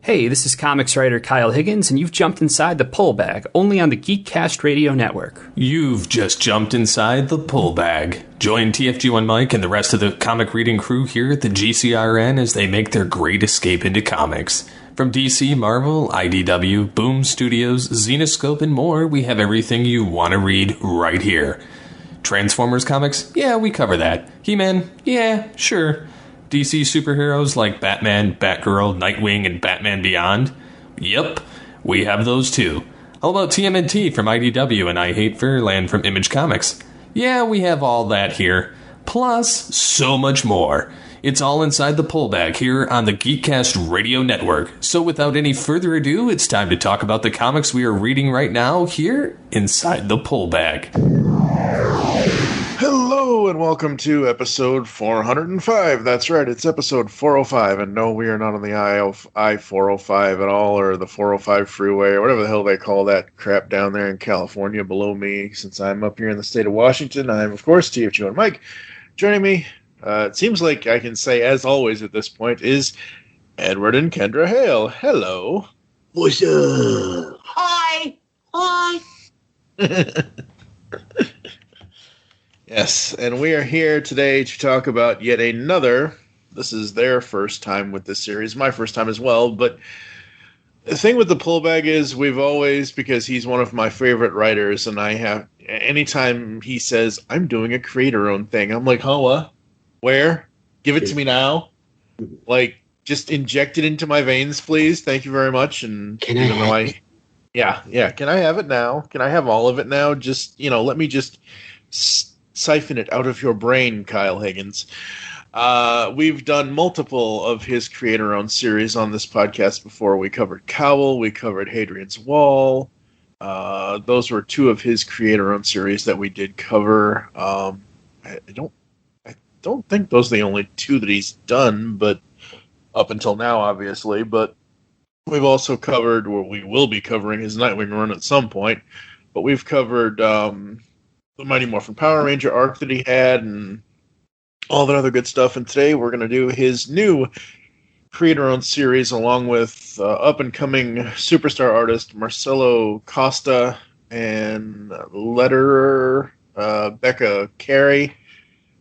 Hey, this is comics writer Kyle Higgins, and you've jumped inside the Pull Bag, only on the Geekcast Radio Network. You've just jumped inside the Pull Bag. Join TFG1Mike and the rest of the comic reading crew here at the GCRN as they make their great escape into comics. From DC, Marvel, IDW, Boom Studios, Zenoscope, and more, we have everything you want to read right here. Transformers comics? Yeah, we cover that. He-Man? Yeah, sure. DC superheroes like Batman, Batgirl, Nightwing, and Batman Beyond? Yep, we have those too. How about TMNT from IDW and I Hate Fairyland from Image Comics? Yeah, we have all that here. Plus, so much more. It's all inside the Pull Bag here on the Geekcast Radio Network. So without any further ado, it's time to talk about the comics we are reading right now here inside the Pull Bag. Hello and welcome to episode 405. That's right, it's episode 405. And no, we are not on the I-405 at all, or the 405 freeway, or whatever the hell they call that crap down there in California below me. Since I'm up here in the state of Washington, I'm, of course, TFG1Mike. Joining me, it seems like I can say, as always at this point, is Edward and Kendra Hale. Hello. What's up? Hi. Yes, and we are here today to talk about yet another. This is their first time with this series, my first time as well, but the thing with the Pull Bag is we've always, because he's one of my favorite writers, and I have, anytime he says, I'm doing a creator-owned thing, I'm like, huh, what? Where? Give it to me now? Like, just inject it into my veins, please. Thank you very much. And Can I have it? Yeah. Can I have it now? Can I have all of it now? Just, let me just siphon it out of your brain, Kyle Higgins. We've done multiple of his creator-owned series on this podcast before. We covered Cowl. We covered Hadrian's Wall. Those were two of his creator-owned series that we did cover. I don't think those are the only two that he's done, but up until now, obviously. But we've also covered, or we will be covering, his Nightwing run at some point. But we've covered the Mighty Morphin Power Ranger arc that he had and all that other good stuff. And today we're going to do his new creator-owned series along with up-and-coming superstar artist Marcelo Costa and letterer Becca Carey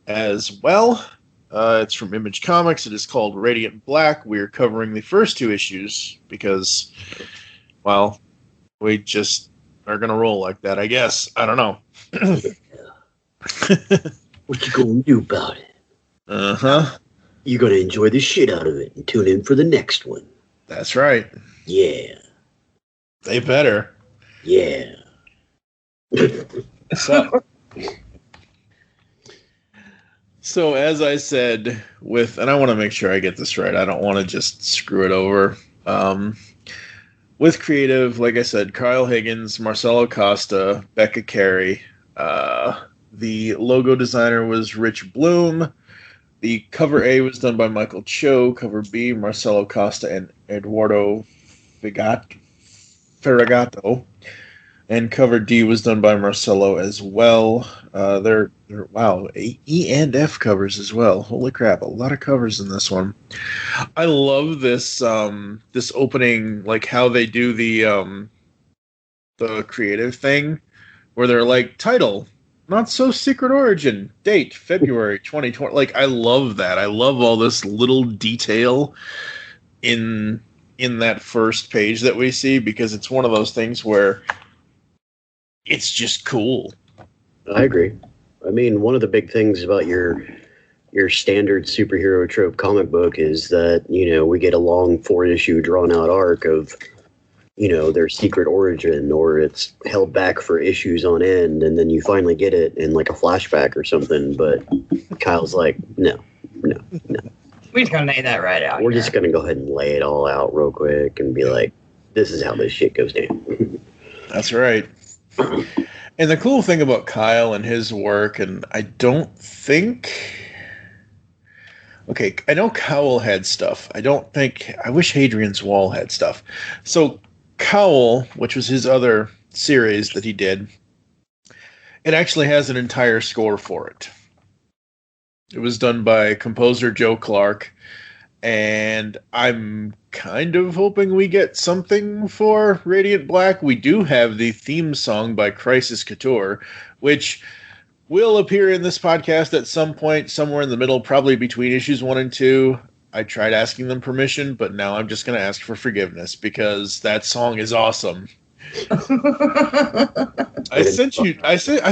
as well. It's from Image Comics. It is called Radiant Black. We're covering the first two issues because, well, we just are going to roll like that, I guess. I don't know. What you gonna do about it? Uh-huh. You're gonna enjoy the shit out of it and tune in for the next one. That's right. Yeah. They better. Yeah. So as I said, and I want to make sure I get this right. I don't want to just screw it over. With creative, like I said, Kyle Higgins, Marcelo Costa, Becca Carey. The logo designer was Rich Bloom. The cover A was done by Michael Cho. Cover B, Marcelo Costa and Eduardo Ferragato. And cover D was done by Marcelo as well. They're wow, E and F covers as well. Holy crap, a lot of covers in this one. I love this this opening, like how they do the creative thing, where they're like, title, Not So Secret Origin, date, February 2020. Like, I love that. I love all this little detail in that first page that we see, because it's one of those things where it's just cool. I agree. I mean, one of the big things about your standard superhero trope comic book is that, we get a long 4-issue drawn-out arc of, their secret origin, or it's held back for issues on end, and then you finally get it in, like, a flashback or something, but Kyle's like, no. We're just going to lay that right out. We're just going to go ahead and lay it all out real quick and be like, this is how this shit goes down. That's right. And the cool thing about Kyle and his work, and I don't think... Okay, I know Cowl had stuff. I wish Hadrian's Wall had stuff. So Cowl, which was his other series that he did, it actually has an entire score for it. It was done by composer Joe Clark, And I'm kind of hoping we get something for Radiant Black. We do have the theme song by Crisis Couture, which will appear in this podcast at some point, somewhere in the middle, probably between issues 1 and 2. I tried asking them permission, but now I'm just going to ask for forgiveness because that song is awesome. I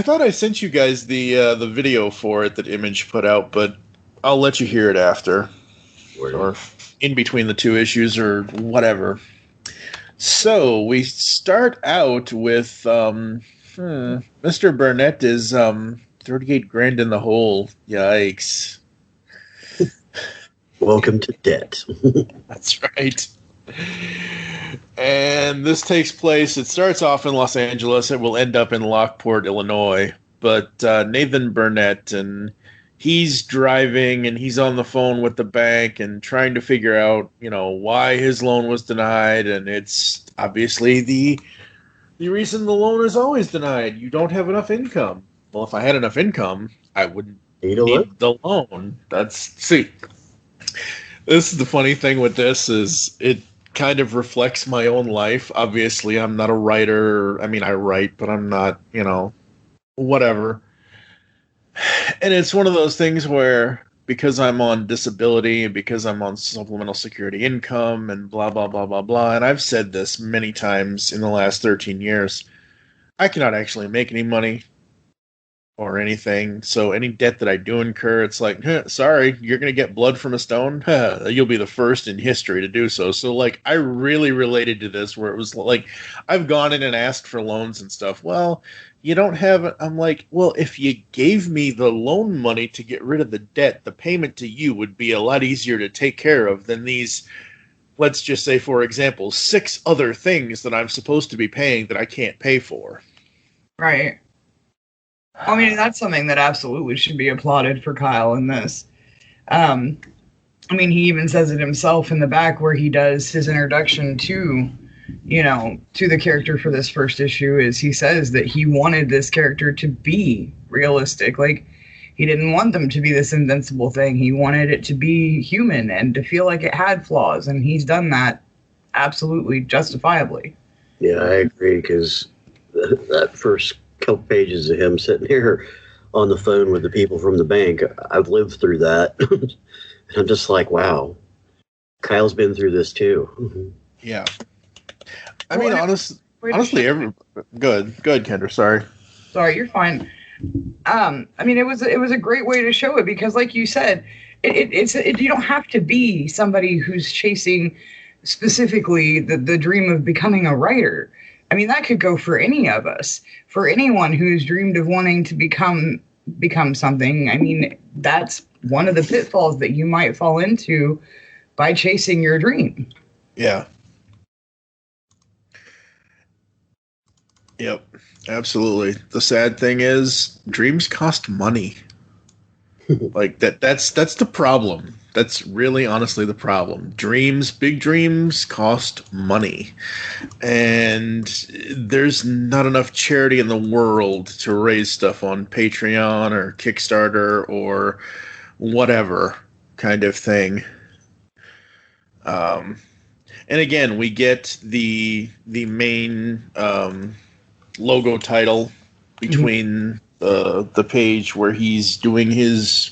thought I sent you guys the video for it that Image put out, but I'll let you hear it after. Or in between the 2 issues or whatever. So we start out with Mr. Burnett is 38 grand in the hole. Yikes. Welcome to debt. That's right. And this takes place, it starts off in Los Angeles. It will end up in Lockport, Illinois. But Nathan Burnett, and he's driving and he's on the phone with the bank and trying to figure out, why his loan was denied. And it's obviously the reason the loan is always denied. You don't have enough income. Well, if I had enough income, I wouldn't need the loan. See, this is the funny thing with this is it kind of reflects my own life. Obviously, I'm not a writer. I mean, I write, but I'm not, whatever. And it's one of those things where because I'm on disability and because I'm on supplemental security income and blah, blah, blah, blah, blah, and I've said this many times in the last 13 years, I cannot actually make any money or anything. So any debt that I do incur, it's like, sorry, you're going to get blood from a stone? You'll be the first in history to do so. So, I really related to this where it was like, I've gone in and asked for loans and stuff. Well, you don't have it. I'm like, well, if you gave me the loan money to get rid of the debt, the payment to you would be a lot easier to take care of than these, let's just say, for example, 6 other things that I'm supposed to be paying that I can't pay for. Right. I mean, that's something that absolutely should be applauded for Kyle in this. I mean, he even says it himself in the back where he does his introduction to the character for this first issue is he says that he wanted this character to be realistic. Like, he didn't want them to be this invincible thing. He wanted it to be human and to feel like it had flaws, and he's done that absolutely justifiably. Yeah, I agree, because that first couple pages of him sitting here on the phone with the people from the bank, I've lived through that. And I'm just like, wow, Kyle's been through this too. Yeah. I mean, honestly, good, Kendra. Sorry, you're fine. I mean, it was a great way to show it because, like you said, you don't have to be somebody who's chasing specifically the dream of becoming a writer. I mean, that could go for any of us, for anyone who's dreamed of wanting to become something. I mean, that's one of the pitfalls that you might fall into by chasing your dream. Yeah. Yep, absolutely. The sad thing is dreams cost money. Like that's the problem. That's really honestly the problem. Big dreams cost money. And there's not enough charity in the world to raise stuff on Patreon or Kickstarter or whatever kind of thing. And again, we get the main logo title between the page where he's doing his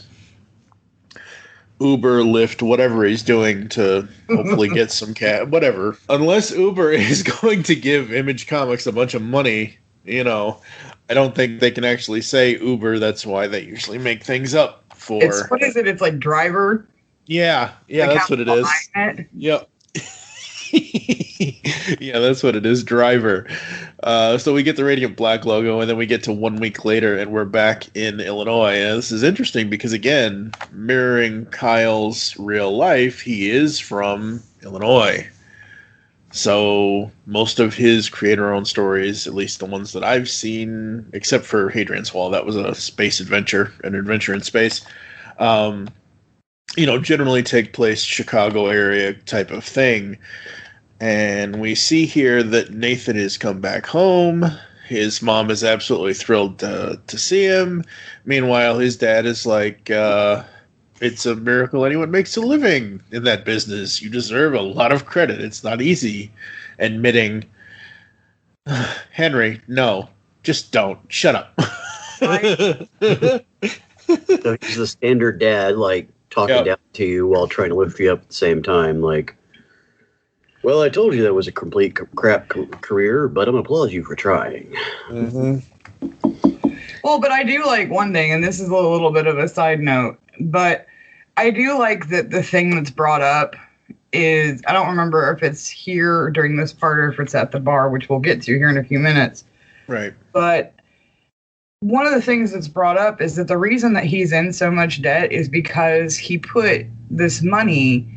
Uber, Lyft, whatever he's doing to hopefully get some whatever. Unless Uber is going to give Image Comics a bunch of money, I don't think they can actually say Uber. That's why they usually make things up for. What is it? It's like Driver? Yeah, that's what it is. Yep. Yeah, that's what it is, Driver. So we get the Radiant Black logo, and then we get to 1 week later, and we're back in Illinois. And this is interesting because, again, mirroring Kyle's real life, he is from Illinois. So most of his creator-owned stories, at least the ones that I've seen, except for Hadrian's Wall, that was a space adventure, an adventure in space, generally take place Chicago area type of thing. And we see here that Nathan has come back home. His mom is absolutely thrilled to see him. Meanwhile, his dad is like, It's a miracle anyone makes a living in that business. You deserve a lot of credit. It's not easy admitting, Henry, no, just don't. Shut up. So he's the standard dad, like, talking down to you while trying to lift you up at the same time. Like, well, I told you that was a complete crap career, but I'm going to applaud you for trying. Mm-hmm. Well, but I do like one thing, and this is a little bit of a side note, but I do like that the thing that's brought up is, I don't remember if it's here during this part or if it's at the bar, which we'll get to here in a few minutes. Right. But one of the things that's brought up is that the reason that he's in so much debt is because he put this money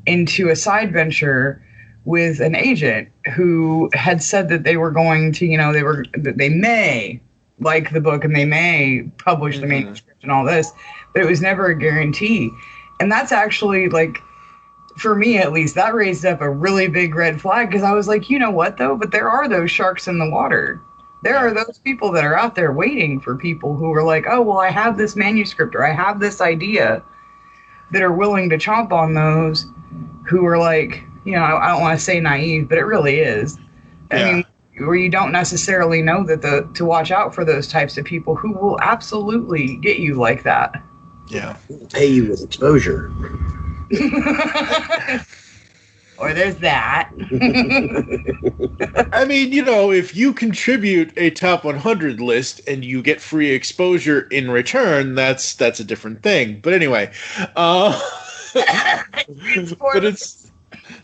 into a side venture with an agent who had said that they were going to, they may like the book and they may publish the manuscript and all this, but it was never a guarantee. And that's actually, like, for me at least, that raised up a really big red flag, because I was like, you know what though? But there are those sharks in the water. There are those people that are out there waiting for people who are like, oh, well, I have this manuscript or I have this idea, that are willing to chomp on those, who are like, I don't want to say naive, but it really is. I mean, where you don't necessarily know that to watch out for those types of people who will absolutely get you like that. Yeah. Pay you with exposure. Or there's that. I mean, if you contribute a top 100 list and you get free exposure in return, that's a different thing. But anyway,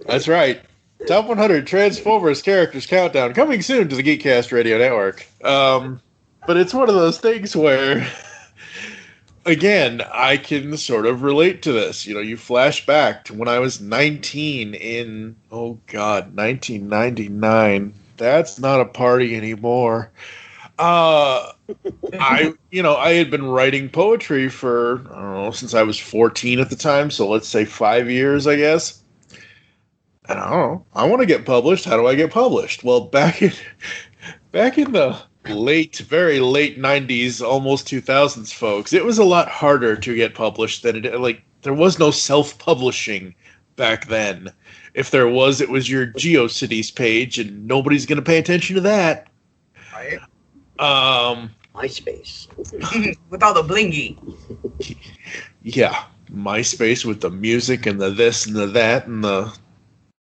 that's right. Top 100 Transformers Characters Countdown, coming soon to the Geekcast Radio Network. But it's one of those things where, again, I can sort of relate to this. You flash back to when I was 19 in, 1999. That's not a party anymore. I had been writing poetry for, I don't know, since I was 14 at the time, so let's say 5 years, I guess. And I don't know, I want to get published. How do I get published? Well, back in the very late 90s, almost 2000s, folks, it was a lot harder to get published than there was no self-publishing back then. If there was, it was your GeoCities page, and nobody's going to pay attention to that. Right. MySpace. With all the blingy. Yeah, MySpace with the music and the this and the that and the...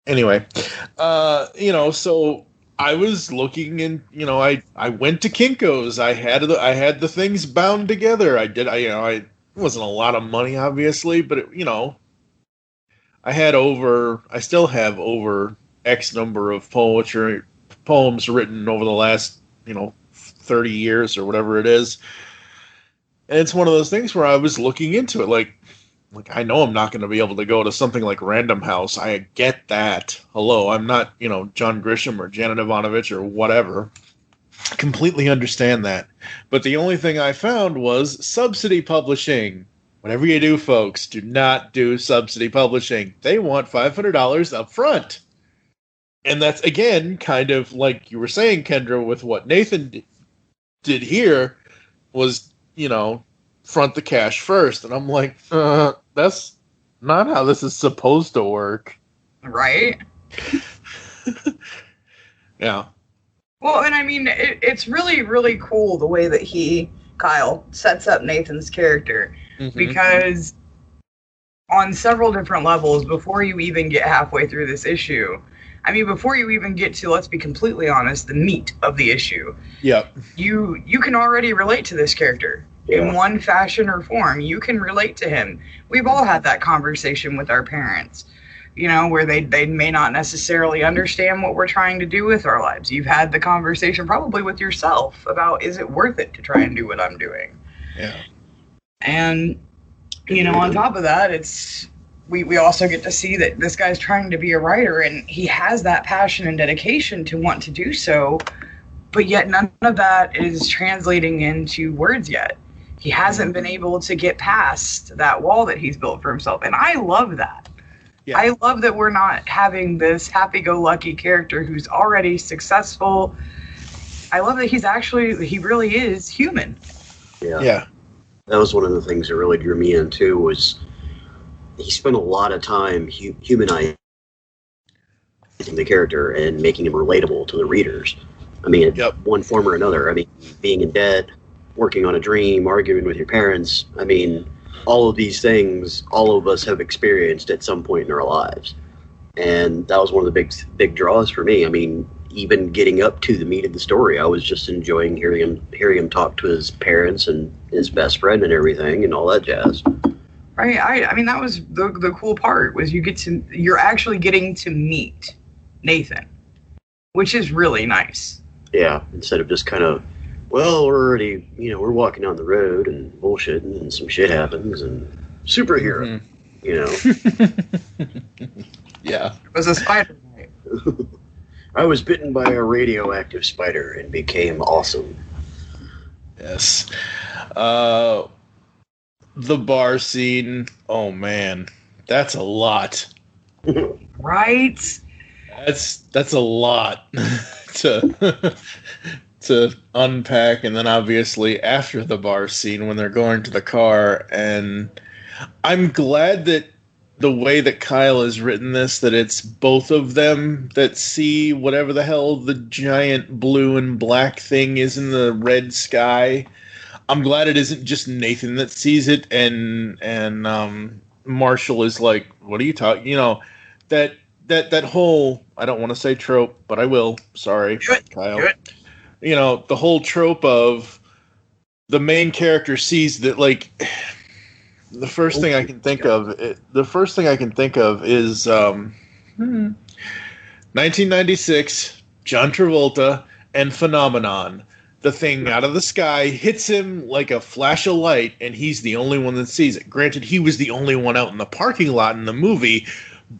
Anyway, so I was looking and, I went to Kinko's. I had the things bound together. It wasn't a lot of money, obviously, but I still have over X number of poems written over the last, 30 years or whatever it is. And it's one of those things where I was looking into it, like I know I'm not going to be able to go to something like Random House. I get that. Hello, I'm not, John Grisham or Janet Ivanovich or whatever. I completely understand that. But the only thing I found was subsidy publishing. Whatever you do, folks, do not do subsidy publishing. They want $500 up front. And that's, again, kind of like you were saying, Kendra, with what Nathan did here was, front the cash first. And I'm like, that's not how this is supposed to work. Right? Yeah. Well, and I mean, it's really, really cool the way that Kyle, sets up Nathan's character. Mm-hmm. Because on several different levels, before you even get halfway through this issue, before you even get to, let's be completely honest, the meat of the issue. Yep. You can already relate to this character. Yeah. In one fashion or form. You can relate to him. We've all had that conversation with our parents, where they may not necessarily understand what we're trying to do with our lives. You've had the conversation probably with yourself about, is it worth it to try and do what I'm doing? Yeah. And, on top of that, we also get to see that this guy's trying to be a writer, and he has that passion and dedication to want to do so, but yet none of that is translating into words yet. He hasn't been able to get past that wall that he's built for himself. And I love that. Yeah. I love that we're not having this happy-go-lucky character who's already successful. I love that he really is human. Yeah. That was one of the things that really drew me in, too, was he spent a lot of time humanizing the character and making him relatable to the readers. I mean, one form or another. I mean, being in debt, working on a dream, arguing with your parents. I mean, all of these things, all of us have experienced at some point in our lives. And that was one of the big draws for me. I mean, even getting up to the meat of the story, I was just enjoying hearing him talk to his parents and his best friend and everything and all that jazz. Right. I mean, that was the cool part, was you're actually getting to meet Nathan, which is really nice. Yeah, instead of just kind of, well, we're already, we're walking down the road and bullshitting and some shit happens and superhero, Yeah. It was a spider night. I was bitten by a radioactive spider and became awesome. Yes. The bar scene, oh man, that's a lot. Right? That's a lot to unpack, and then obviously after the bar scene when they're going to the car, and I'm glad that the way that Kyle has written this, that it's both of them that see whatever the hell the giant blue and black thing is in the red sky. I'm glad it isn't just Nathan that sees it, and Marshall is like, what are you talking, that whole, I don't want to say trope, but I will. Sorry, Kyle. The whole trope of the main character sees that, like, the first thing I can think of is 1996, John Travolta and Phenomenon. The thing out of the sky hits him like a flash of light, and he's the only one that sees it. Granted, he was the only one out in the parking lot in the movie,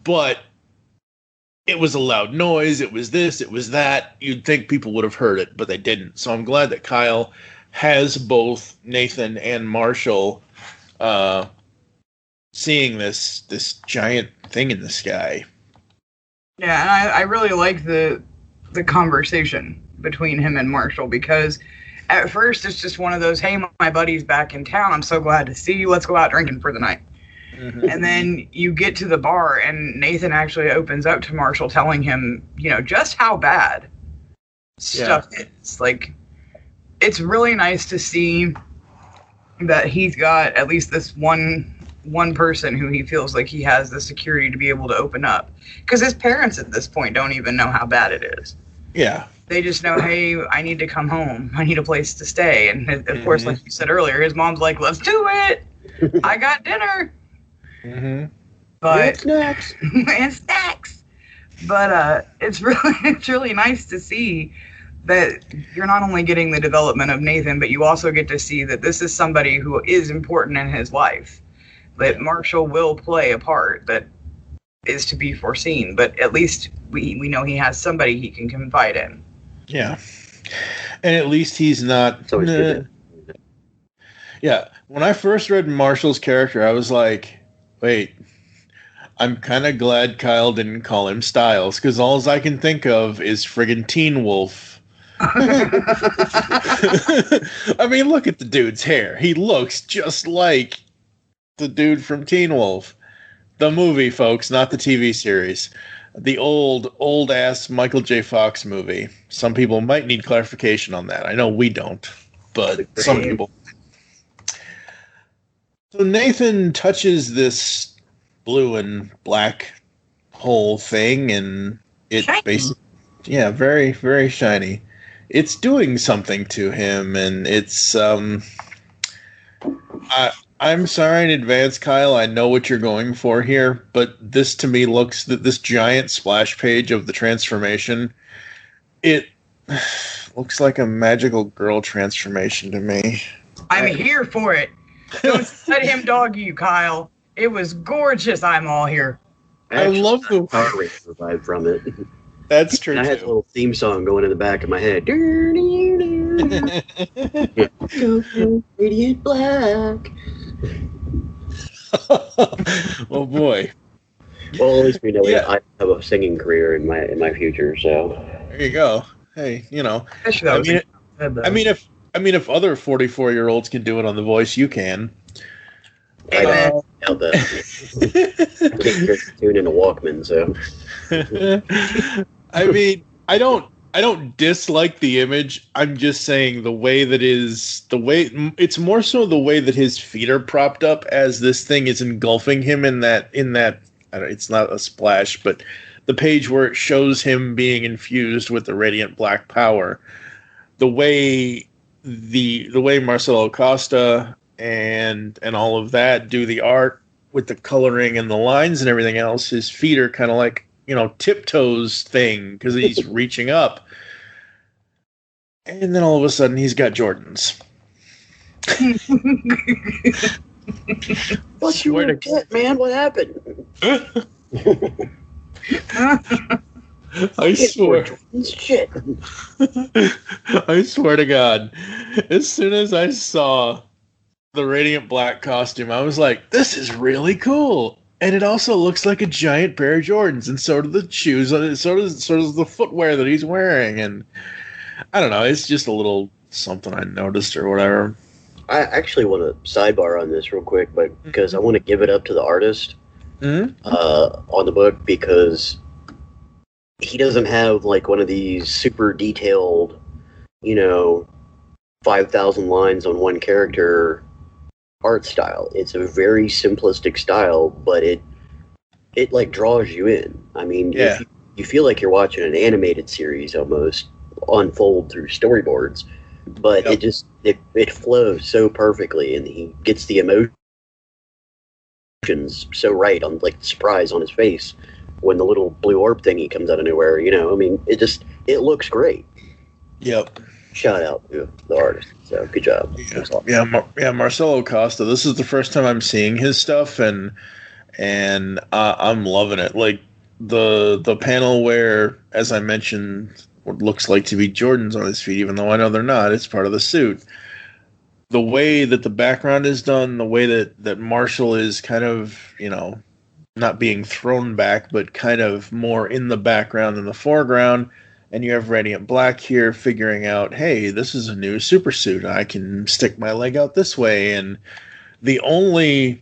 but it was a loud noise, it was this, it was that. You'd think people would have heard it, but they didn't. So I'm glad that Kyle has both Nathan and Marshall seeing this giant thing in the sky. Yeah, and I really like the conversation between him and Marshall, because at first it's just one of those, hey, my buddy's back in town, I'm so glad to see you, let's go out drinking for the night. Mm-hmm. And then you get to the bar, and Nathan actually opens up to Marshall, telling him, just how bad stuff is. Like, it's really nice to see that he's got at least this one person who he feels like he has the security to be able to open up. Because his parents at this point don't even know how bad it is. Yeah. They just know, hey, I need to come home. I need a place to stay. And of course, like you said earlier, his mom's like, let's do it. I got dinner. Mm-hmm. But snacks. And snacks. But it's really nice to see that you're not only getting the development of Nathan, but you also get to see that this is somebody who is important in his life. That Marshall will play a part that is to be foreseen, but at least we know he has somebody he can confide in. Yeah. And at least he's not... Yeah. When I first read Marshall's character, I was like, wait, I'm kind of glad Kyle didn't call him Styles, because all I can think of is friggin' Teen Wolf. I mean, look at the dude's hair. He looks just like the dude from Teen Wolf. The movie, folks, not the TV series. The old ass Michael J. Fox movie. Some people might need clarification on that. I know we don't, but some people. So Nathan touches this blue and black whole thing, and it basically, very, very shiny. It's doing something to him, and it's I'm sorry in advance, Kyle. I know what you're going for here, but this to me looks that this giant splash page of the transformation, it looks like a magical girl transformation to me. I'm here for it. Don't let him dog you, Kyle. It was gorgeous. I'm all here. I love the power rate survived from it. That's true. And I had a little theme song going in the back of my head. Radiant black. Oh boy. Well, at least we know I have a singing career in my future. So there you go. Hey, if other 44-year-olds can do it on The Voice, you can. Amen. Out that. Can't tune in a Walkman, so. I mean, I don't dislike the image. I'm just saying it's more so the way that his feet are propped up as this thing is engulfing him in that it's not a splash, but the page where it shows him being infused with the radiant black power. The way Marcelo Costa and all of that do the art with the coloring and the lines and everything else, his feet are kind of like, tiptoes thing because he's reaching up. And then all of a sudden he's got Jordans. What you want to get, man? What happened? I swear. Shit. I swear to God. As soon as I saw the radiant black costume, I was like, this is really cool. And it also looks like a giant pair of Jordans, and so do the shoes, and so does the footwear that he's wearing. And I don't know, it's just a little something I noticed or whatever. I actually want to sidebar on this real quick, but because I want to give it up to the artist on the book, because he doesn't have like one of these super detailed, 5,000 lines on one character art style. It's a very simplistic style, but it like draws you in. I mean, yeah. You feel like you're watching an animated series almost unfold through storyboards, but Yep. it flows so perfectly, and he gets the emotions so right on, like, the surprise on his face when the little blue orb thingy comes out of nowhere. I mean, it looks great. Yep. Shout out to the artist. So good job. Yeah, Marcelo Costa. This is the first time I'm seeing his stuff, and I'm loving it. Like the panel where, as I mentioned, what looks like to be Jordans on his feet, even though I know they're not. It's part of the suit. The way that the background is done, the way that Marshall is kind of, not being thrown back, but kind of more in the background than the foreground. And you have Radiant Black here figuring out, hey, this is a new super suit. I can stick my leg out this way. And the only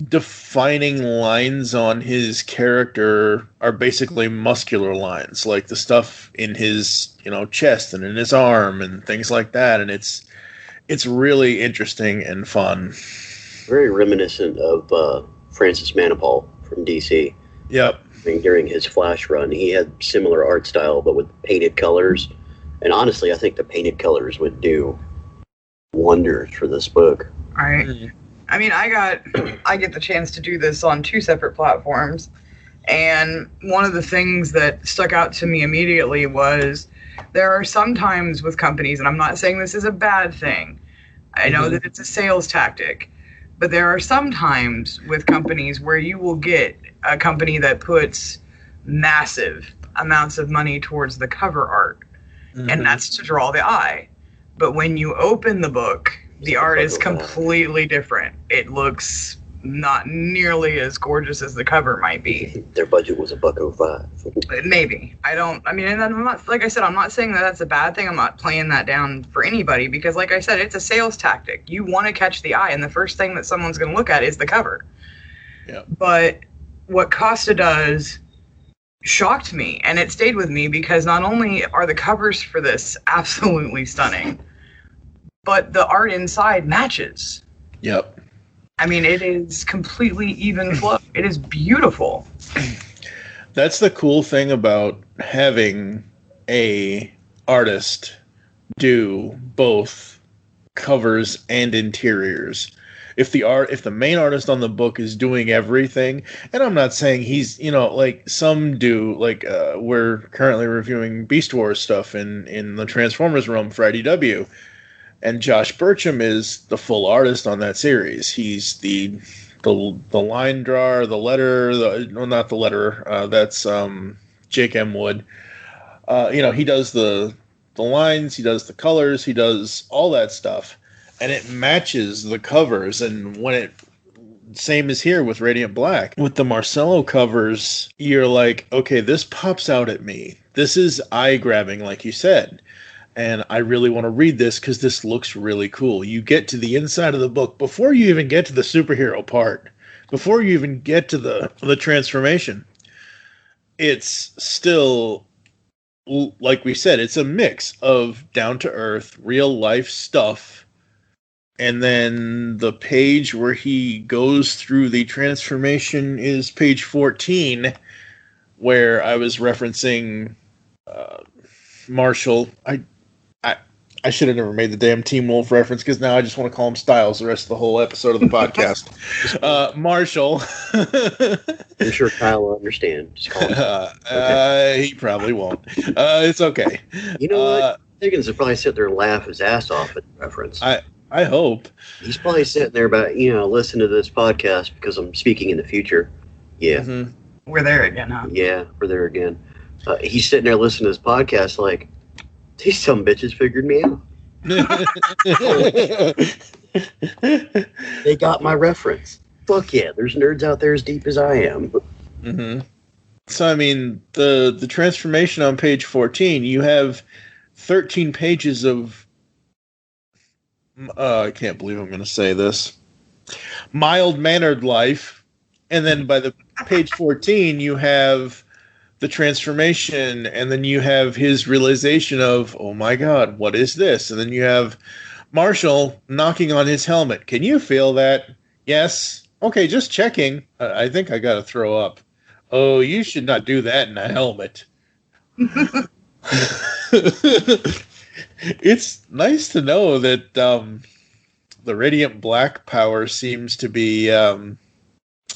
defining lines on his character are basically muscular lines, like the stuff in his, chest and in his arm and things like that. And it's really interesting and fun. Very reminiscent of Francis Manipal from DC. Yep. I mean, during his Flash run, he had similar art style, but with painted colors. And honestly, I think the painted colors would do wonders for this book. All right. I mean, I get the chance to do this on 2 separate platforms. And one of the things that stuck out to me immediately was there are some times with companies, and I'm not saying this is a bad thing. I know that it's a sales tactic. But there are some times with companies where you will get a company that puts massive amounts of money towards the cover art. And that's to draw the eye. But when you open the book, the art is completely different. It looks not nearly as gorgeous as the cover might be. Their budget was $105. Maybe. And I'm not, like I said, I'm not saying that that's a bad thing. I'm not playing that down for anybody because, like I said, it's a sales tactic. You want to catch the eye, and the first thing that someone's going to look at is the cover. Yeah. But what Costa does shocked me, and it stayed with me because not only are the covers for this absolutely stunning, but the art inside matches. Yep. I mean, it is completely even flow. It is beautiful. That's the cool thing about having a artist do both covers and interiors. If the main artist on the book is doing everything, and I'm not saying he's, like some do, like we're currently reviewing Beast Wars stuff in the Transformers realm for IDW. And Josh Burcham is the full artist on that series. He's the line drawer, the letter, not the letterer. That's Jake M. Wood. He does the lines, he does the colors, he does all that stuff, and it matches the covers. And same as here with Radiant Black, with the Marcelo covers, you're like, okay, this pops out at me. This is eye grabbing, like you said. and I really want to read this because this looks really cool. You get to the inside of the book before you even get to the superhero part, before you even get to the transformation. It's still, like we said, it's a mix of down-to-earth, real-life stuff, and then the page where he goes through the transformation is page 14, where I was referencing Marshall. I should have never made the damn Team Wolf reference because now I just want to call him Styles the rest of the whole episode of the podcast. Marshall. I'm sure Kyle will understand. Just call him. Okay. He probably won't. It's okay. You know what? Higgins will probably sit there and laugh his ass off at the reference. I hope. He's probably sitting there about, listen to this podcast because I'm speaking in the future. Yeah. Mm-hmm. We're there again, huh? Yeah, we're there again. He's sitting there listening to this podcast like, these some bitches figured me out. They got my reference. Fuck yeah, there's nerds out there as deep as I am. Mm-hmm. So, I mean, the transformation on page 14, you have 13 pages of... I can't believe I'm going to say this. Mild-mannered life. And then by the page 14, you have the transformation, and then you have his realization of, oh my god, what is this? And then you have Marshall knocking on his helmet. Can you feel that? Yes. Okay, just checking. I think I gotta throw up. Oh, you should not do that in a helmet. It's nice to know that the Radiant Black power seems to be... has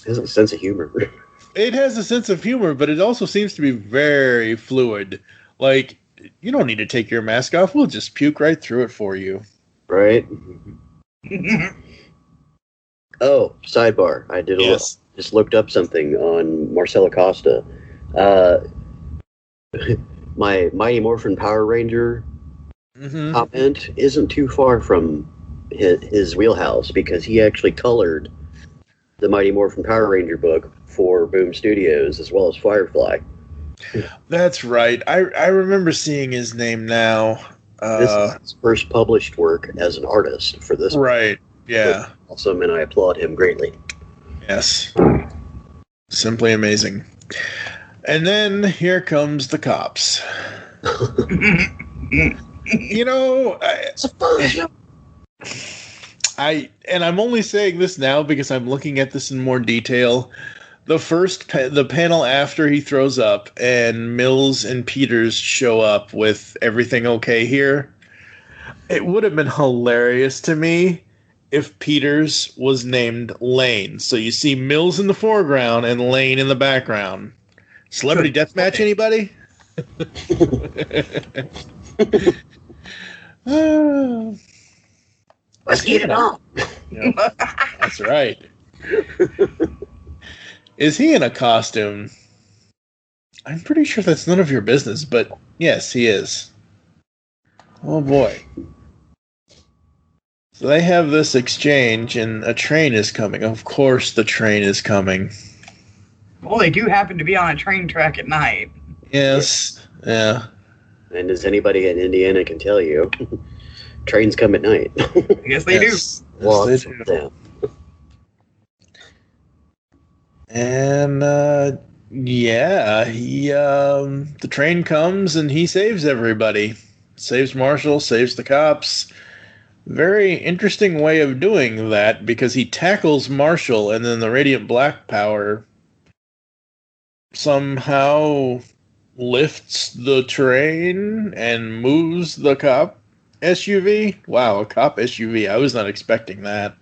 a sense of humor. It has a sense of humor, but it also seems to be very fluid. Like, you don't need to take your mask off. We'll just puke right through it for you. Right? Oh, sidebar. I did just looked up something on Marcelo Costa. My Mighty Morphin Power Ranger comment isn't too far from his wheelhouse because he actually colored the Mighty Morphin Power Ranger book for Boom Studios as well as Firefly. That's right. I remember seeing his name now. This is his first published work as an artist for this. Right. Yeah. Awesome, and I applaud him greatly. Yes. Simply amazing. And then here comes the cops. I'm only saying this now because I'm looking at this in more detail. The panel after he throws up and Mills and Peters show up with everything okay here. It would have been hilarious to me if Peters was named Lane. So you see Mills in the foreground and Lane in the background. Celebrity Deathmatch, anybody? Let's get it on. Yep, that's right. Is he in a costume? I'm pretty sure that's none of your business, but yes, he is. Oh boy. So they have this exchange, and a train is coming. Of course the train is coming. Well, they do happen to be on a train track at night. Yes, yeah. And as anybody in Indiana can tell you, trains come at night. Yes, they do. Yes, they do. And the train comes and he saves everybody. Saves Marshall, saves the cops. Very interesting way of doing that because he tackles Marshall and then the Radiant Black power somehow lifts the train and moves the cop SUV. Wow, a cop SUV. I was not expecting that.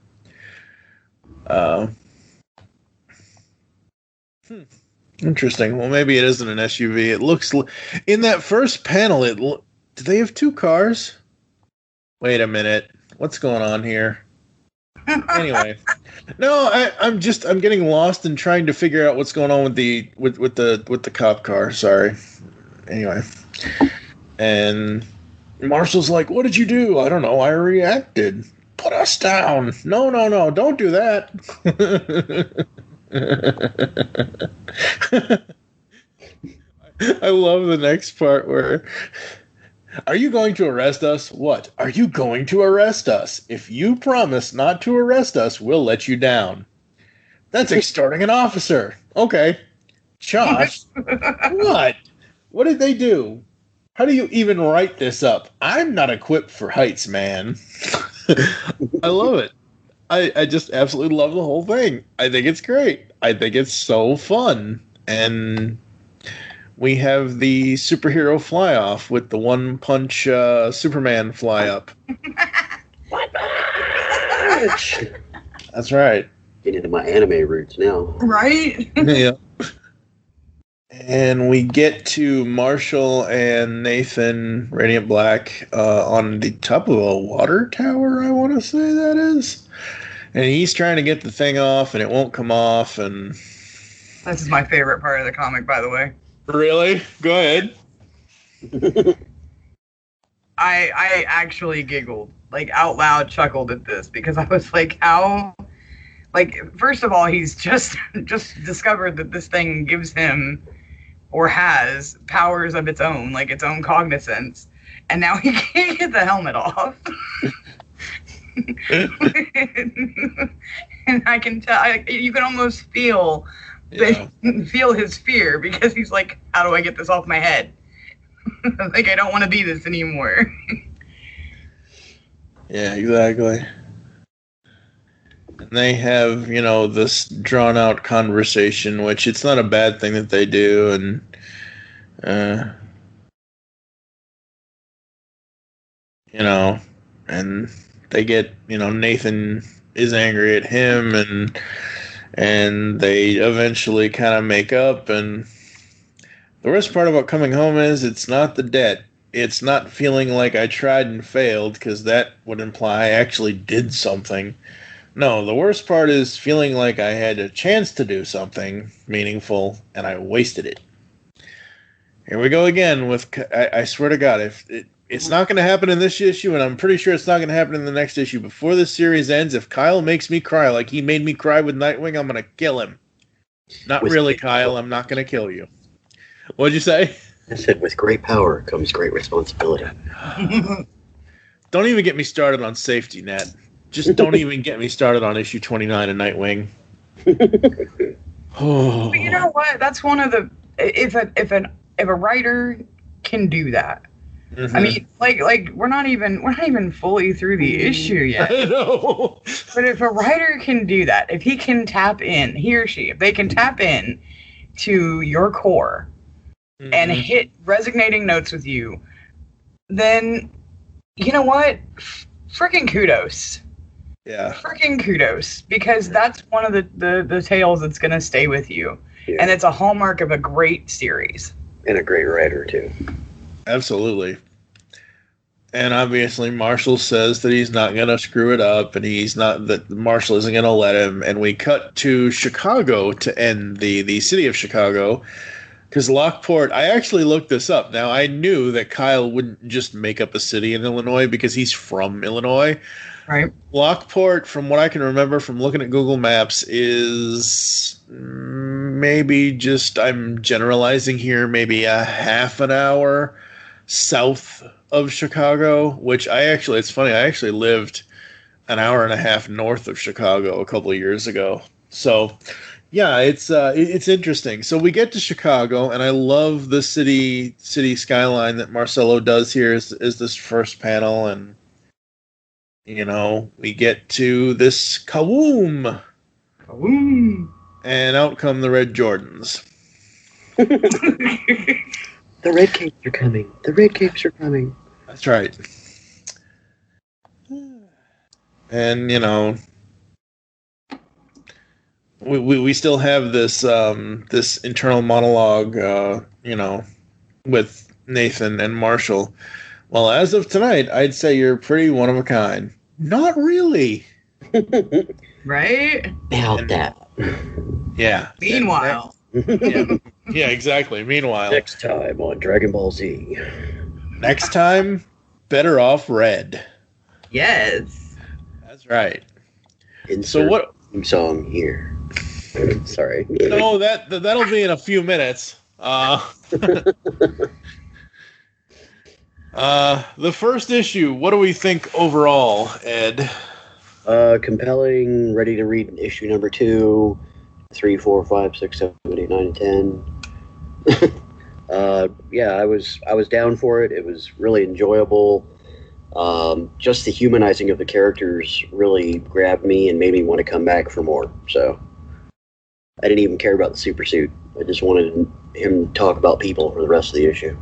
Interesting. Well, maybe it isn't an SUV. It looks... In that first panel, do they have two cars? Wait a minute. What's going on here? Anyway. No, I'm getting lost in trying to figure out what's going on with the cop car. Sorry. Anyway. And Marshall's like, what did you do? I don't know. I reacted. Put us down. No. Don't do that. I love the next part where Are you going to arrest us? What? Are you going to arrest us? If you promise not to arrest us, we'll let you down. That's extorting an officer. Okay. Josh, what? What did they do? How do you even write this up? I'm not equipped for heights, man. I love it. I just absolutely love the whole thing. I think it's great. I think it's so fun. And we have the superhero fly-off with the one-punch Superman fly-up. That's right. Getting into my anime roots now. Right? Yeah. And we get to Marshall and Nathan, Radiant Black, on the top of a water tower, I want to say that is. And he's trying to get the thing off, and it won't come off. And This is my favorite part of the comic, by the way. really? Go ahead. I actually giggled, like out loud chuckled at this because I was like, how? Like, first of all, he's just discovered that this thing gives him or has powers of its own, like its own cognizance, and now he can't get the helmet off. And I can tell, you can almost feel feel his fear because he's like, how do I get this off my head? Like, I don't want to be this anymore. Yeah, exactly. And they have, this drawn-out conversation, which it's not a bad thing that they do, and, and they get, Nathan is angry at him, and they eventually kind of make up, and the worst part about coming home is it's not the debt. It's not feeling like I tried and failed, because that would imply I actually did something. No, the worst part is feeling like I had a chance to do something meaningful, and I wasted it. Here we go again with, I swear to God, if it's not going to happen in this issue, and I'm pretty sure it's not going to happen in the next issue. Before this series ends, if Kyle makes me cry like he made me cry with Nightwing, I'm going to kill him. Not really, Kyle. I'm not going to kill you. What'd you say? I said, with great power comes great responsibility. Don't even get me started on safety net. Just don't even get me started on issue 29 of Nightwing. But you know what? That's one of the if a writer can do that. Mm-hmm. I mean, like we're not even fully through the issue yet. I know. But if a writer can do that, if he can tap in, he or she, if they can tap in to your core and hit resonating notes with you, then you know what? Freaking kudos. Yeah. Freaking kudos. Because that's one of the tales that's going to stay with you. Yeah. And it's a hallmark of a great series. And a great writer, too. Absolutely. And obviously Marshall says that he's not going to screw it up, and that Marshall isn't going to let him. And we cut to Chicago to end the city of Chicago. Because Lockport, I actually looked this up. Now, I knew that Kyle wouldn't just make up a city in Illinois because he's from Illinois. Right. Lockport, from what I can remember from looking at Google Maps, is maybe just, I'm generalizing here, maybe a half an hour south of Chicago, which it's funny, I actually lived an hour and a half north of Chicago a couple of years ago. So, yeah, it's interesting. So we get to Chicago, and I love the city skyline that Marcelo does here is this first panel, and we get to this kawoom. Kawoom. And out come the red Jordans. The red capes are coming. The red capes are coming. That's right. And, we still have this internal monologue, with Nathan and Marshall. Well, as of tonight, I'd say you're pretty one of a kind. Not really. Right? About that. Yeah. Meanwhile. Yeah, exactly. Meanwhile. Next time on Dragon Ball Z. Next time, better off red. Yes. That's right. Insert so what song here. Sorry. No, that'll be in a few minutes. The first issue, what do we think overall, Ed? Compelling, ready to read issue number 2, 3, 4, 5, 6, 7, 8, 9, and 10. Yeah, I was down for it. It was really enjoyable. Just the humanizing of the characters really grabbed me and made me want to come back for more. So I didn't even care about the super suit. I just wanted him to talk about people for the rest of the issue.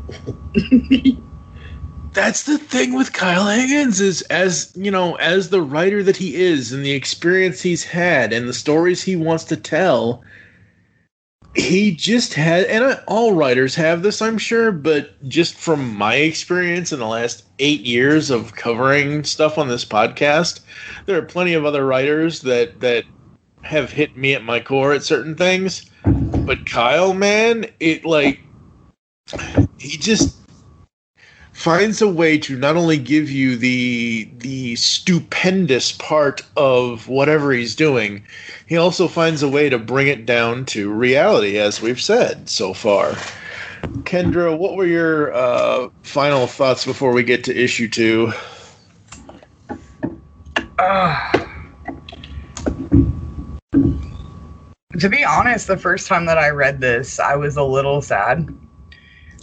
That's the thing with Kyle Higgins, is as the writer that he is and the experience he's had and the stories he wants to tell, he just had, and all writers have this, I'm sure, but just from my experience in the last 8 years of covering stuff on this podcast, there are plenty of other writers that have hit me at my core at certain things. But Kyle, man, he just finds a way to not only give you the stupendous part of whatever he's doing, he also finds a way to bring it down to reality, as we've said so far. Kendra, what were your final thoughts before we get to issue 2? To be honest, the first time that I read this, I was a little sad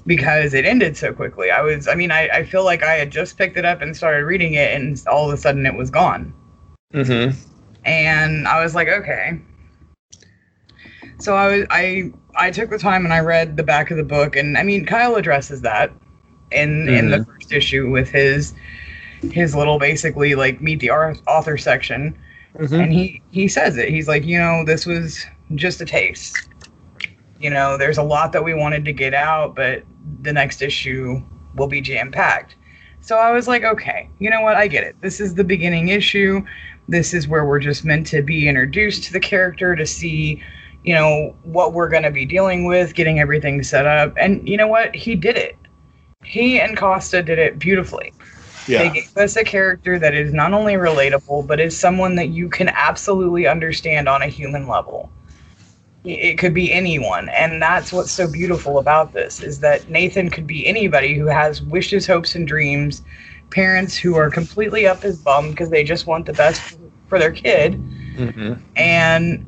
because it ended so quickly. I feel like I had just picked it up and started reading it, and all of a sudden it was gone. Mm-hmm. And I was like, okay. So I took the time and I read the back of the book, and I mean, Kyle addresses that in the first issue with his little, basically, like, meet the author section. Mm-hmm. And he says it. He's like, this was just a taste. There's a lot that we wanted to get out, but the next issue will be jam-packed. So I was like, okay, you know what? I get it. This is the beginning issue. This is where we're just meant to be introduced to the character, to see, what we're going to be dealing with, getting everything set up. And you know what? He did it. He and Costa did it beautifully. Yeah. They gave us a character that is not only relatable, but is someone that you can absolutely understand on a human level. It could be anyone, and that's what's so beautiful about this, is that Nathan could be anybody who has wishes, hopes, and dreams, parents who are completely up his bum because they just want the best for their kid, mm-hmm. and,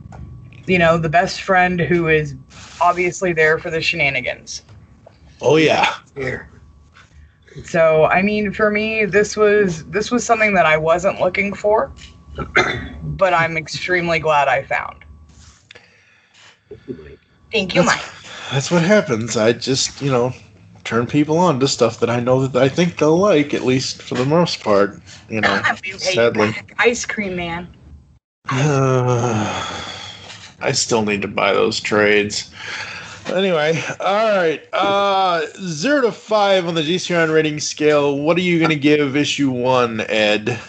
the best friend who is obviously there for the shenanigans. Oh, yeah. So, I mean, for me, this was something that I wasn't looking for, but I'm extremely glad I found. Thank you, Mike. That's what happens. I just, turn people on to stuff that I know that I think they'll like, at least for the most part. Sadly. Ice cream, man. I still need to buy those trades. Anyway, all right. 0 to 5 on the GCRN rating scale. What are you going to give issue 1, Ed?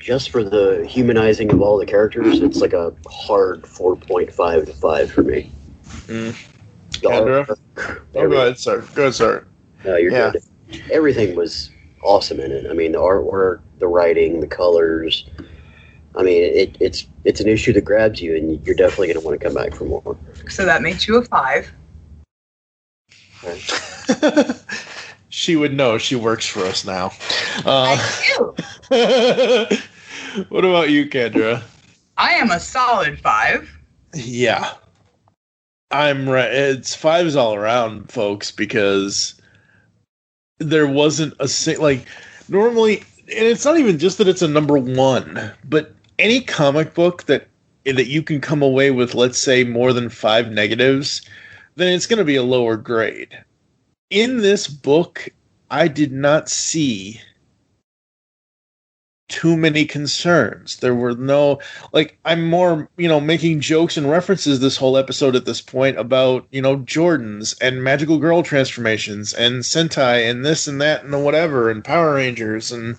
Just for the humanizing of all the characters, it's like a hard 4.5 to 5 for me. Kendra? Go ahead, sir. No, you're good. Everything was awesome in it. I mean, the artwork, the writing, the colors. I mean, it's an issue that grabs you, and you're definitely going to want to come back for more. So that makes you a 5. Right. She would know. She works for us now. I do. What about you, Kendra? I am a solid 5. Yeah. I'm right. It's 5s all around, folks, because there wasn't a normally, and it's not even just that it's a number 1, but any comic book that you can come away with, let's say, more than 5 negatives, then it's going to be a lower grade. In this book, I did not see too many concerns. There were no, I'm more, making jokes and references this whole episode at this point about, Jordans and magical girl transformations and Sentai and this and that and the whatever and Power Rangers and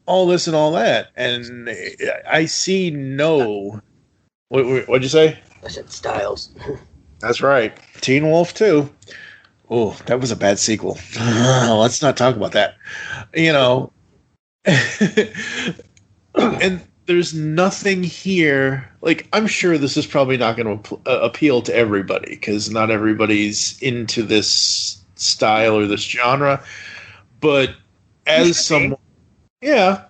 all this and all that. And I see no... What'd you say? I said Styles. That's right. Teen Wolf 2. Oh, that was a bad sequel. Let's not talk about that. And there's nothing here. Like, I'm sure this is probably not going to appeal to everybody because not everybody's into this style or this genre. But as someone, yeah,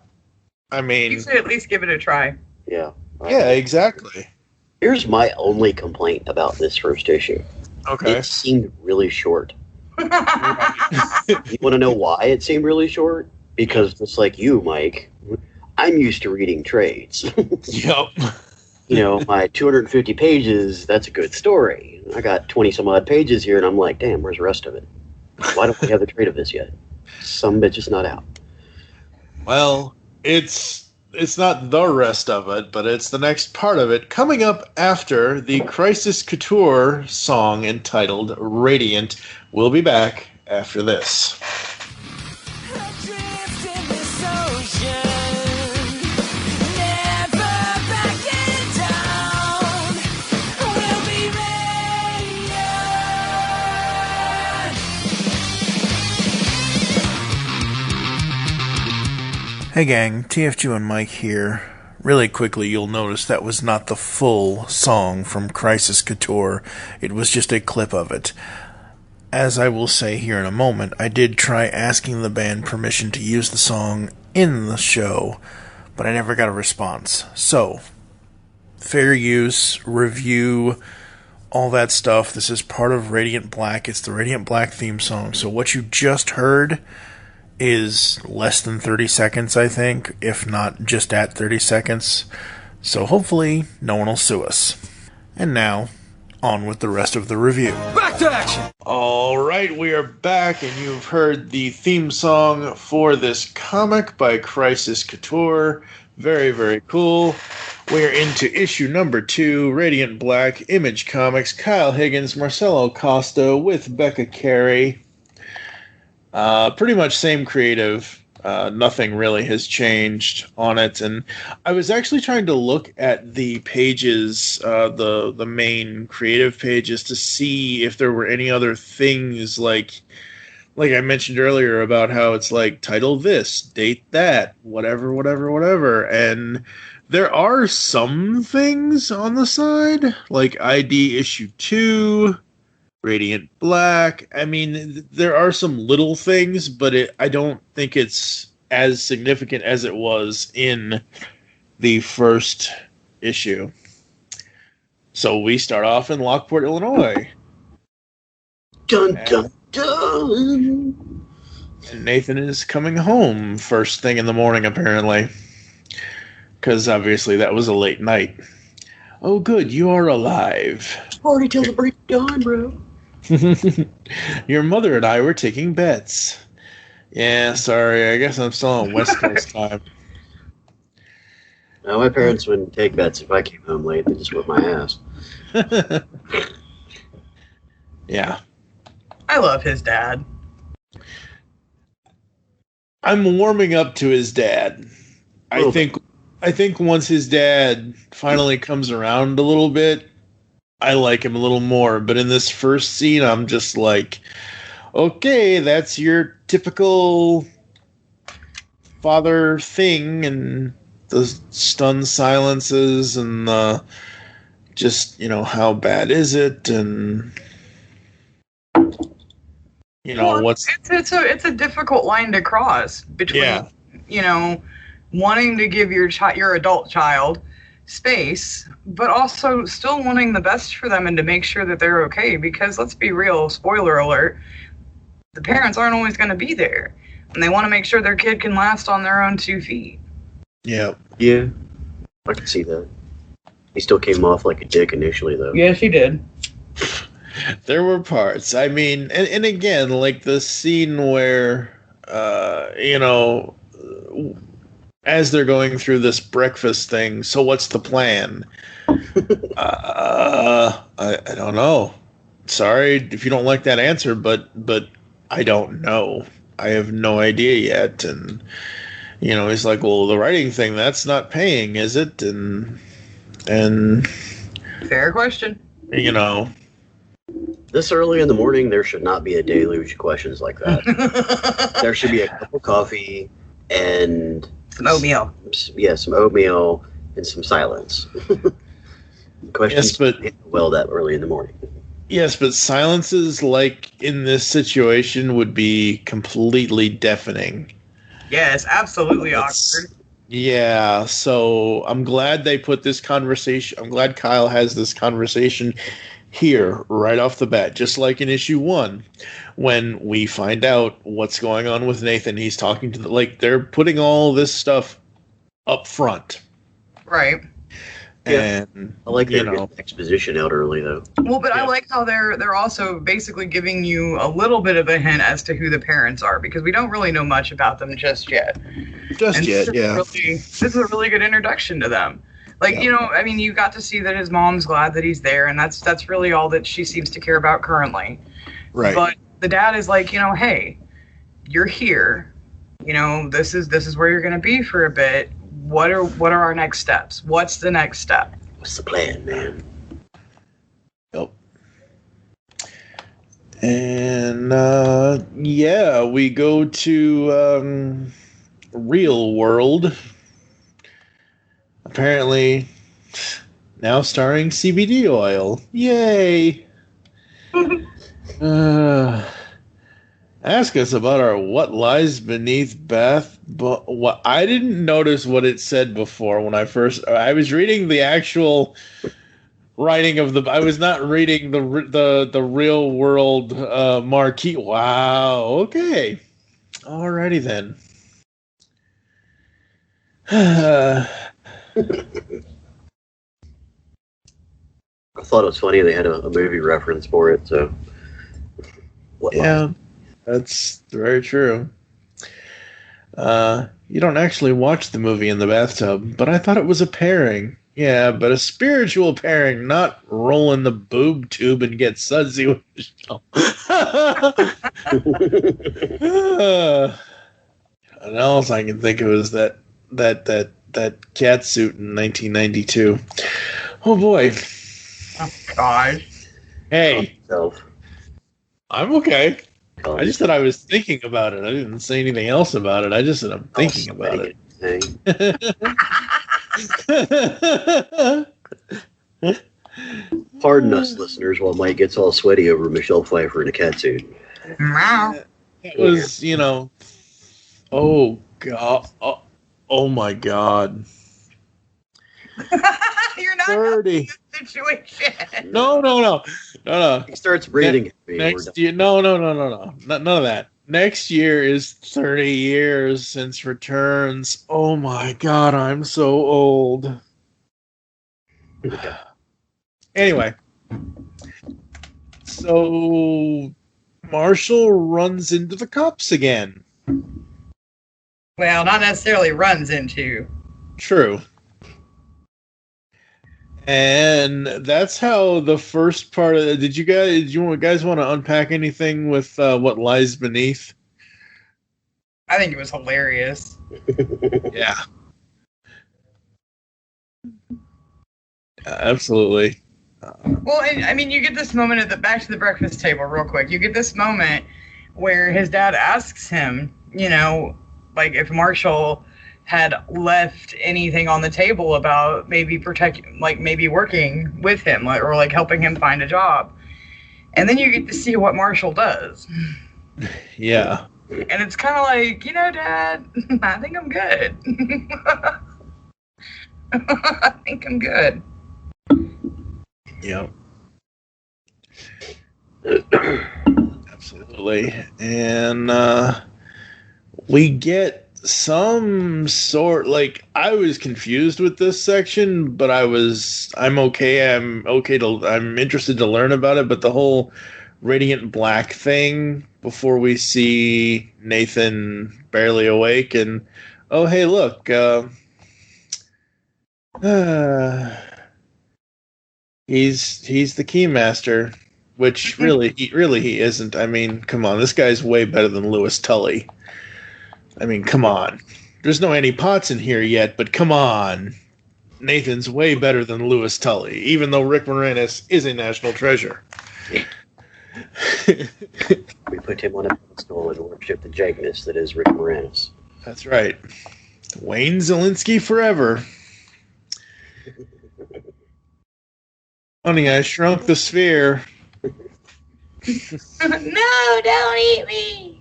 I mean, You should at least give it a try. Yeah. yeah, exactly. Here's my only complaint about this first issue. Okay. It seemed really short. You want to know why it seemed really short? Because just like you, Mike, I'm used to reading trades. Yep. You know, my 250 pages, that's a good story. I got 20 some odd pages here, and I'm like, damn, where's the rest of it? Why don't we have the trade of this yet? Some bitch is not out. Well, it's not the rest of it, but it's the next part of it. Coming up after the Crisis Couture song entitled Radiant. We'll be back after this. Hey gang, TFG1Mike here. Really quickly, you'll notice that was not the full song from Crisis Couture. It was just a clip of it. As I will say here in a moment, I did try asking the band permission to use the song in the show, but I never got a response. So, fair use, review, all that stuff. This is part of Radiant Black. It's the Radiant Black theme song. So what you just heard is less than 30 seconds, I think, if not just at 30 seconds. So hopefully no one will sue us. And now, on with the rest of the review. Back to action! All right, we are back, and you've heard the theme song for this comic by Crisis Couture. Very, very cool. We're into issue number 2, Radiant Black, Image Comics, Kyle Higgins, Marcelo Costa with Becca Carey. Pretty much same creative. Nothing really has changed on it. And I was actually trying to look at the pages, the main creative pages, to see if there were any other things like I mentioned earlier about how it's like title this, date that, whatever. And there are some things on the side, like ID issue 2, Radiant Black. I mean, there are some little things, but I don't think it's as significant as it was in the first issue. So we start off in Lockport, Illinois. Dun, dun, dun! And Nathan is coming home first thing in the morning, apparently. Because obviously that was a late night. Oh, good, you are alive. Party till the break of dawn, bro. Your mother and I were taking bets. Yeah, sorry. I guess I'm still on West Coast time. No, my parents wouldn't take bets if I came home late. They just whip my ass. Yeah. I love his dad. I'm warming up to his dad. I think once his dad finally comes around a little bit, I like him a little more. But in this first scene, I'm just like, okay, that's your typical father thing, and the stunned silences, and the just, how bad is it, and what's... It's a difficult line to cross between, wanting to give your adult child space, but also still wanting the best for them and to make sure that they're okay, because let's be real, spoiler alert, the parents aren't always going to be there, and they want to make sure their kid can last on their own 2 feet. Yeah. Yeah, I can see that. He still came off like a dick initially, though. Yes, he did. There were parts. I mean, and again, like the scene where, as they're going through this breakfast thing, so what's the plan? I don't know. Sorry if you don't like that answer, but I don't know. I have no idea yet. And, he's like, well, the writing thing, that's not paying, is it? And fair question. This early in the morning, there should not be a deluge of questions like that. There should be a cup of coffee and Some oatmeal. Yeah, some oatmeal and some silence. Questions well that early in the morning. Yes, but silences like in this situation would be completely deafening. Yes, absolutely awkward. Yeah, so I'm glad they put this conversation. I'm glad Kyle has this conversation here right off the bat, just like in issue 1, when we find out what's going on with Nathan. He's talking to they're putting all this stuff up front, right? And I like their exposition out early though. Well, but I like how they're also basically giving you a little bit of a hint as to who the parents are, because we don't really know much about them just yet. This is a really good introduction to them. You got to see that his mom's glad that he's there, and that's really all that she seems to care about currently. Right. But the dad is like, hey, you're here. This is where you're going to be for a bit. What are our next steps? What's the next step? What's the plan, man? Yep. And we go to real world. Apparently, now starring CBD oil. Yay! Ask us about our What Lies Beneath Beth. But what I didn't notice what it said before when I was reading the actual writing of the. I was not reading the real world marquee. Wow. Okay. Alrighty then. I thought it was funny they had a movie reference for it. So. Yeah. That's very true. You don't actually watch the movie in the bathtub, but I thought it was a pairing. Yeah, but a spiritual pairing, not rolling the boob tube and get sudsy with yourself. And all I can think of is that cat suit in 1992. Oh boy. Oh God. Hey. I'm okay. I just said I was thinking about it. I didn't say anything else about it. I just said I'm thinking about it. Pardon us, listeners, while Mike gets all sweaty over Michelle Pfeiffer in a catsuit. It was, oh God, oh my God. You're not 30. in this situation. No. He starts breathing. Next year, no. None of that. Next year is 30 years since Returns. Oh my God, I'm so old. Anyway, so Marshall runs into the cops again. Well, not necessarily runs into. True. And that's how the first part of did you guys want to unpack anything with What Lies Beneath? I think it was hilarious. Yeah. Absolutely. Well, I mean, you get this moment back to the breakfast table real quick. You get this moment where his dad asks him, if Marshall had left anything on the table about maybe maybe working with him or helping him find a job. And then you get to see what Marshall does. Yeah. And it's kind of like, Dad, I think I'm good. I think I'm good. Yep. Absolutely. And we get some sort I was confused with this section, but I'm okay. I'm interested to learn about it, but the whole Radiant Black thing before we see Nathan barely awake and oh hey look he's the Keymaster, which really he isn't. I mean, come on, this guy's way better than Louis Tully. I mean, come on. There's no Annie Potts in here yet, but come on. Nathan's way better than Louis Tully, even though Rick Moranis is a national treasure. We put him on a pedestal and worship the Jagness that is Rick Moranis. That's right. Wayne Zielinski forever. Honey, I shrunk the sphere. No, don't eat me.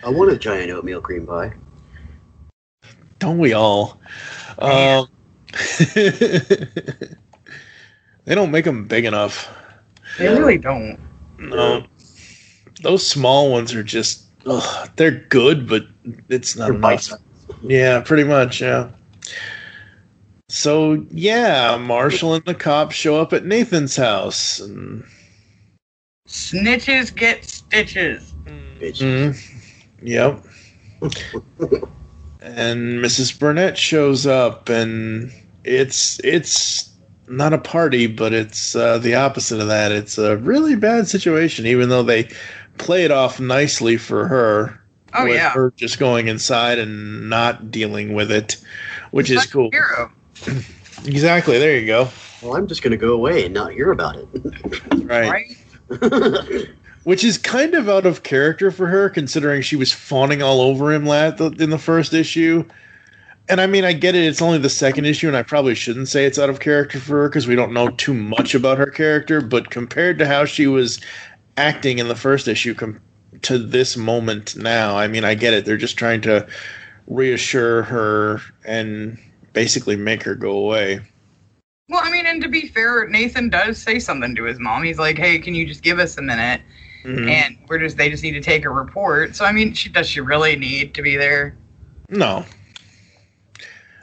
I want a giant oatmeal cream pie. Don't we all? They don't make them big enough. They really don't. No. Those small ones are just, they're good, but it's not enough. Yeah, pretty much, yeah. So, yeah, Marshall and the cops show up at Nathan's house. And snitches get stitches. Yep. And Mrs. Burnett shows up, and it's not a party, but it's the opposite of that. It's a really bad situation, even though they play it off nicely for her. Oh, with yeah. her just going inside and not dealing with it, which is cool. Hero. Exactly. There you go. Well, I'm just going to go away and not hear about it. Right. Which is kind of out of character for her, considering she was fawning all over him in the first issue. And I mean, I get it. It's only the second issue, and I probably shouldn't say it's out of character for her because we don't know too much about her character. But compared to how she was acting in the first issue to this moment now, I mean, I get it. They're just trying to reassure her and basically make her go away. Well, I mean, and to be fair, Nathan does say something to his mom. He's like, "Hey, can you just give us a minute?" Mm-hmm. And they just need to take a report. So, I mean, does she really need to be there? No.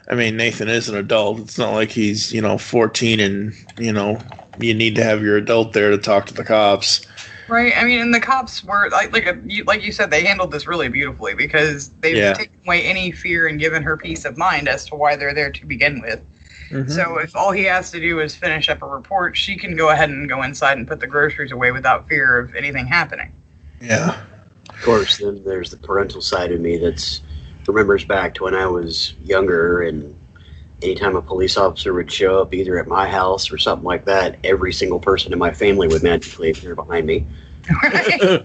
I mean, Nathan is an adult. It's not like he's, 14 and, you need to have your adult there to talk to the cops. Right. I mean, and the cops were, like you said, they handled this really beautifully because they've taken away any fear and given her peace of mind as to why they're there to begin with. Mm-hmm. So if all he has to do is finish up a report, she can go ahead and go inside and put the groceries away without fear of anything happening. Yeah. Of course, then there's the parental side of me that remembers back to when I was younger, and anytime a police officer would show up either at my house or something like that, every single person in my family would magically appear behind me. Right.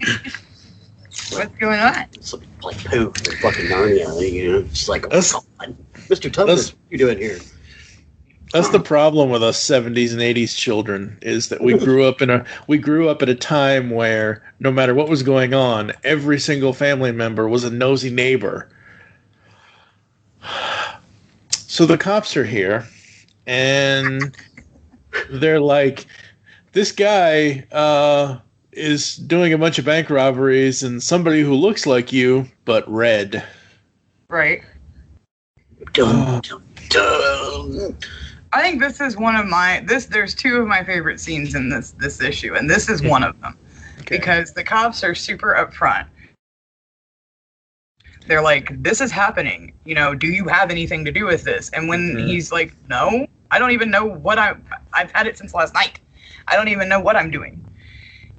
What's going on? It's like poof in fucking Narnia, It's like, oh, God. Mr. Tubbs, what are you doing here? That's the problem with us 70s and 80s children, is that we grew up at a time where no matter what was going on, every single family member was a nosy neighbor. So the cops are here, and they're like, this guy is doing a bunch of bank robberies, and somebody who looks like you, but red. Right. Dun, dun, dun. I think this is one of there's two of my favorite scenes in this issue, and this is one of them. Okay. Because the cops are super upfront. They're like, this is happening. Do you have anything to do with this? And when he's like, no, I don't even know what I've had it since last night. I don't even know what I'm doing.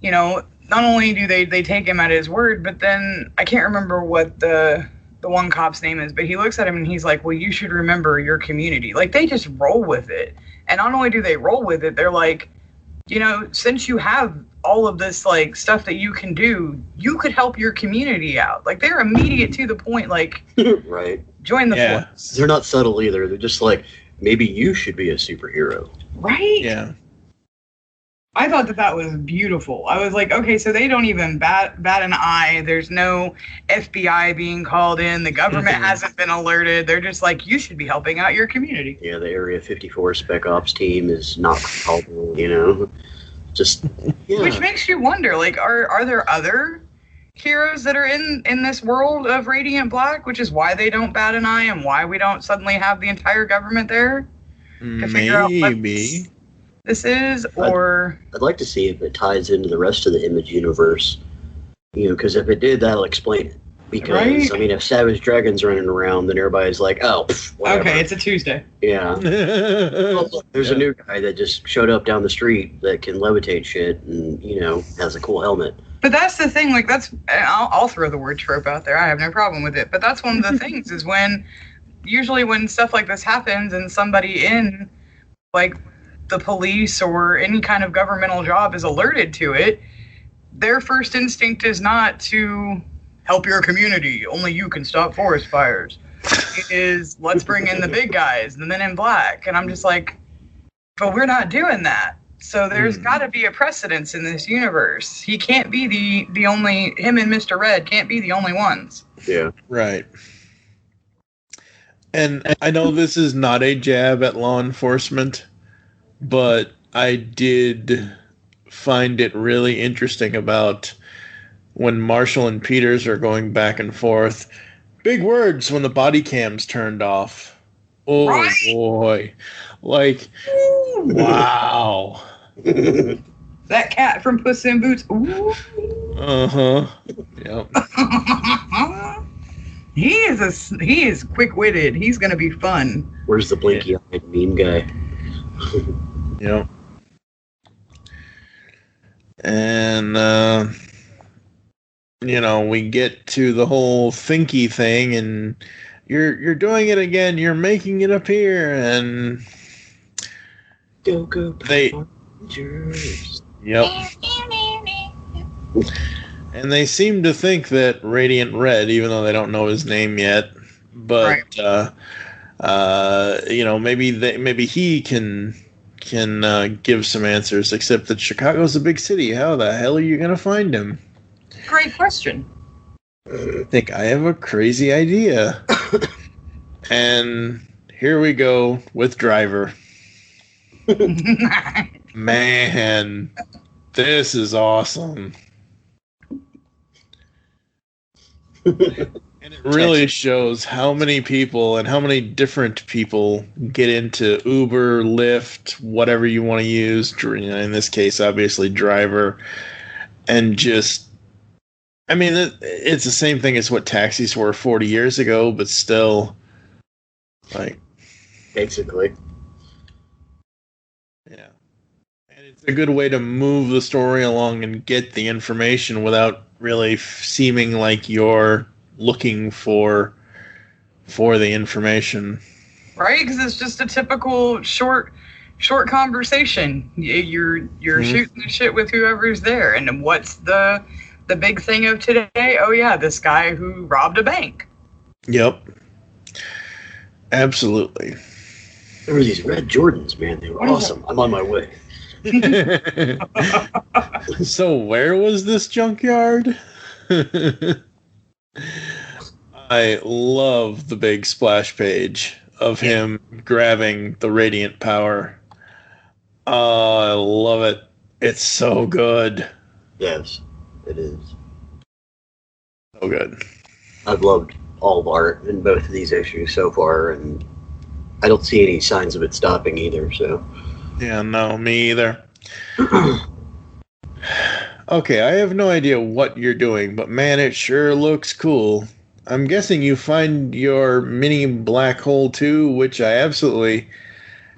Not only do they take him at his word, but then I can't remember what the one cop's name is, but he looks at him and he's like, well, you should remember your community. Like, they just roll with it. And not only do they roll with it, they're like, since you have all of this, like, stuff that you can do, you could help your community out. Like, they're immediate to the point, like, right. Join the force. They're not subtle either. They're just like, maybe you should be a superhero. Right? Yeah. I thought that was beautiful. I was like, okay, so they don't even bat an eye. There's no FBI being called in. The government hasn't been alerted. They're just like, you should be helping out your community. Yeah, the Area 54 Spec Ops team is not called in, Just, yeah. Which makes you wonder, like, are there other heroes that are in this world of Radiant Black, which is why they don't bat an eye and why we don't suddenly have the entire government there to figure out what this is, or... I'd like to see if it ties into the rest of the Image universe, because if it did, that'll explain it. Because, right? I mean, if Savage Dragon's running around, then everybody's like, oh, whatever. Okay, it's a Tuesday. Yeah. Well, look, there's a new guy that just showed up down the street that can levitate shit and, has a cool helmet. But that's the thing, like, I'll throw the word trope out there, I have no problem with it, but that's one of the things, is usually when stuff like this happens and somebody in, like, the police or any kind of governmental job is alerted to it, their first instinct is not to help your community. Only you can stop forest fires. It is, let's bring in the big guys, the Men in Black. And I'm just like, but we're not doing that. So there's got to be a precedence in this universe. He can't be the only, him and Mr. Red can't be the only ones. Yeah. Right. And I know this is not a jab at law enforcement, but I did find it really interesting about when Marshall and Peters are going back and forth. Big words when the body cam's turned off. Oh, right? Boy. Like, wow. That cat from Puss in Boots. Ooh. Uh-huh. Yep. He is quick-witted. He's going to be fun. Where's the blinky-eyed mean guy? Yep. And, we get to the whole thinky thing, and you're doing it again. You're making it appear, and go. Yep. And they seem to think that Radiant Red, even though they don't know his name yet, but right. Maybe he can give some answers. Except that Chicago's a big city. How the hell are you going to find him? Great question. I think I have a crazy idea. And here we go with Driver. Man, this is awesome. And it really shows how many people and how many different people get into Uber, Lyft, whatever you want to use. In this case, obviously, Driver. And just, I mean, it's the same thing as what taxis were 40 years ago, but still, like, basically. Yeah. And it's a good way to move the story along and get the information without really seeming like you're looking for the information. Right? Because it's just a typical short conversation. You're shooting the shit with whoever's there. And what's the big thing of today? Oh, yeah, this guy who robbed a bank. Yep. Absolutely. There were these red Jordans, man. They were awesome. I'm on my way. So where was this junkyard? I love the big splash page of him grabbing the radiant power. Oh, I love it. It's so good. Yes, it is. So good. I've loved all the art in both of these issues so far, and I don't see any signs of it stopping either, so. Yeah, no, me either. Okay, I have no idea what you're doing, but man, it sure looks cool. I'm guessing you find your mini black hole too, which I absolutely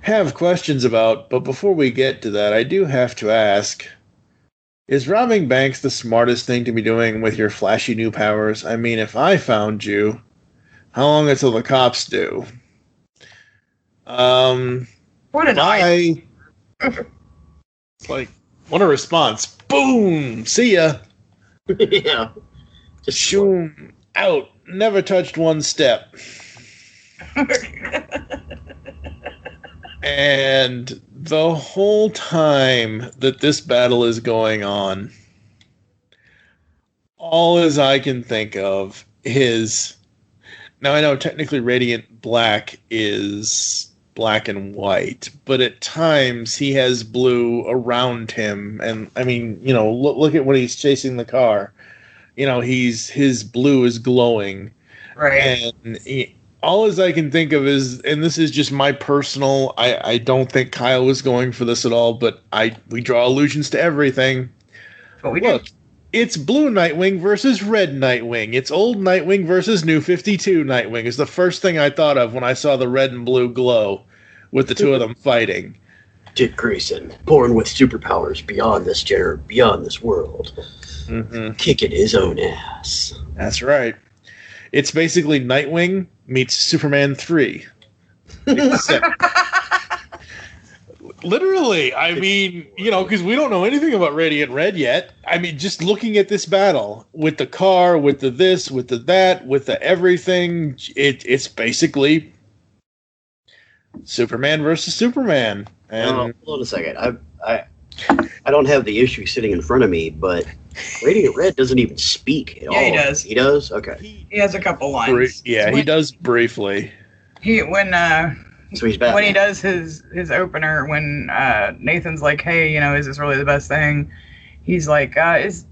have questions about, but before we get to that, I do have to ask, is robbing banks the smartest thing to be doing with your flashy new powers? I mean, if I found you, how long until the cops do? What an eye. Like, what a response. Boom! See ya! Yeah. Just shoom! Out! Never touched one step. And the whole time that this battle is going on, all as I can think of is... Now, I know technically Radiant Black is black and white, but at times he has blue around him. And, I mean, look at when he's chasing the car. His blue is glowing. Right. And all as I can think of is, and this is just my personal, I don't think Kyle was going for this at all, but we draw allusions to everything. What we Look, do. It's blue Nightwing versus red Nightwing. It's old Nightwing versus new 52 Nightwing is the first thing I thought of when I saw the red and blue glow with the two of them fighting. Dick Grayson, born with superpowers beyond this world, kicking his own ass. That's right. It's basically Nightwing meets Superman 3. Except Literally, I mean, because we don't know anything about Radiant Red yet. I mean, just looking at this battle with the car, with the this, with the that, with the everything, it's basically Superman versus Superman. And hold on a second. I don't have the issue sitting in front of me, but Radiant Red doesn't even speak at all. Yeah, he does. He does? Okay. He has a couple lines. he does briefly. So he's back. When he does his opener, when Nathan's like, "Hey, is this really the best thing?" He's like, "Is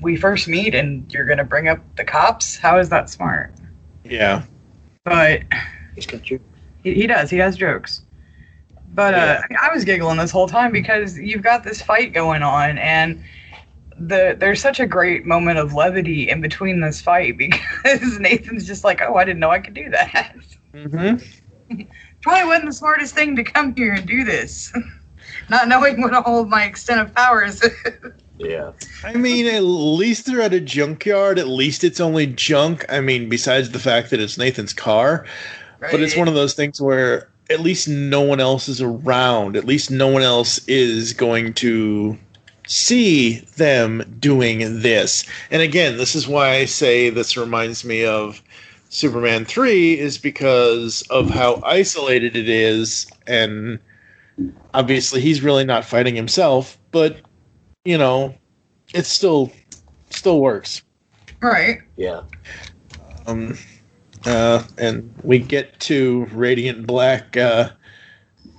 we first meet and you're gonna bring up the cops? How is that smart?" Yeah, but he's got you. He does. He has jokes. But I was giggling this whole time because you've got this fight going on, and there's such a great moment of levity in between this fight because Nathan's just like, "Oh, I didn't know I could do that." Mm-hmm. Probably wasn't the smartest thing to come here and do this, not knowing what all of my extent of powers is. Yeah. I mean, at least they're at a junkyard. At least it's only junk. I mean, besides the fact that it's Nathan's car. Right. But it's one of those things where at least no one else is around. At least no one else is going to see them doing this. And again, this is why I say this reminds me of Superman 3, is because of how isolated it is, and obviously he's really not fighting himself, but it still works. Right. Yeah. And we get to Radiant Black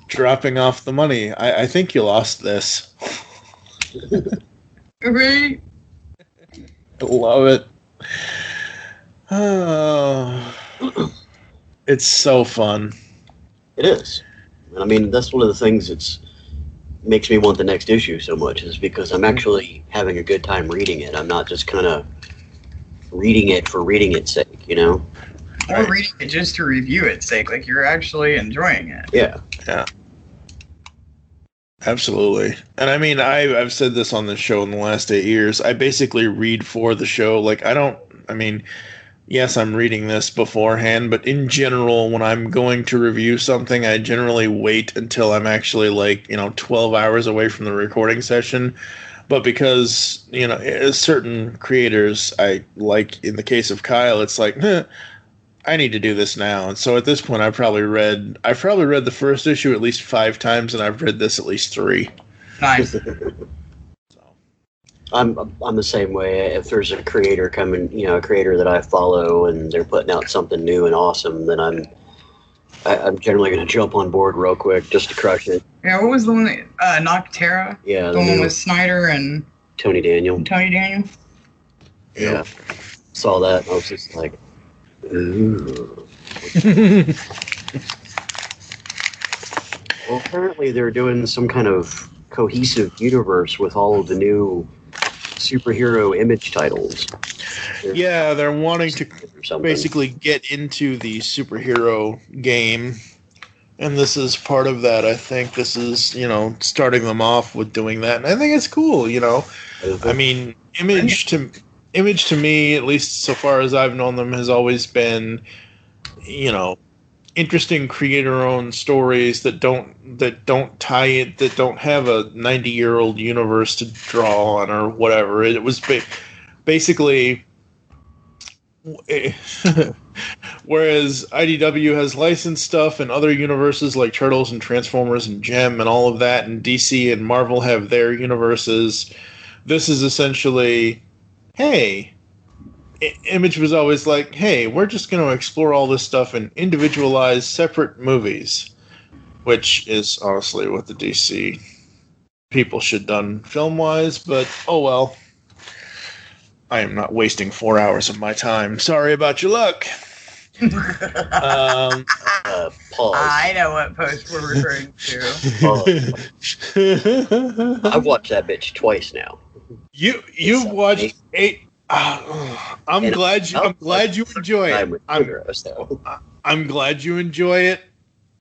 dropping off the money. I think you lost this. Right. I love it. Oh, it's so fun. It is. I mean, that's one of the things that makes me want the next issue so much, is because I'm actually having a good time reading it. I'm not just kind of reading it for reading its sake, Or reading it just to review its sake. Like, you're actually enjoying it. Yeah. Yeah. Absolutely. And I mean, I've said this on the show in the last 8 years. I basically read for the show. Like, yes, I'm reading this beforehand, but in general, when I'm going to review something, I generally wait until I'm actually 12 hours away from the recording session. But because, certain creators, in the case of Kyle, it's like, I need to do this now. And so at this point, I've probably read the first issue at least 5 times, and I've read this at least 3. Nice. I'm the same way. If there's a creator coming, a creator that I follow, and they're putting out something new and awesome, then I'm generally going to jump on board real quick just to crush it. Yeah, what was the one that Noctera? Yeah, the one with Snyder and Tony Daniel. Yeah, saw that. And I was just like, ooh. Well, apparently they're doing some kind of cohesive universe with all of the new superhero image titles. They're wanting to basically get into the superhero game, and this is part of that. I think this is, starting them off with doing that, and I think it's cool. I mean, Image to me, at least so far as I've known them, has always been, interesting creator-owned stories that don't tie it, that don't have a 90-year-old universe to draw on or whatever. It was basically, whereas IDW has licensed stuff and other universes like Turtles and Transformers and Gem and all of that, and DC and Marvel have their universes. This is essentially, hey, Image was always like, hey, we're just going to explore all this stuff in individualized, separate movies, which is honestly what the DC people should have done film-wise, but oh well. I am not wasting 4 hours of my time. Sorry about your luck. Pause. I know what post we're referring to. I've watched that bitch twice now. You've watched 8. I'm glad you enjoy it. I'm glad you enjoy it.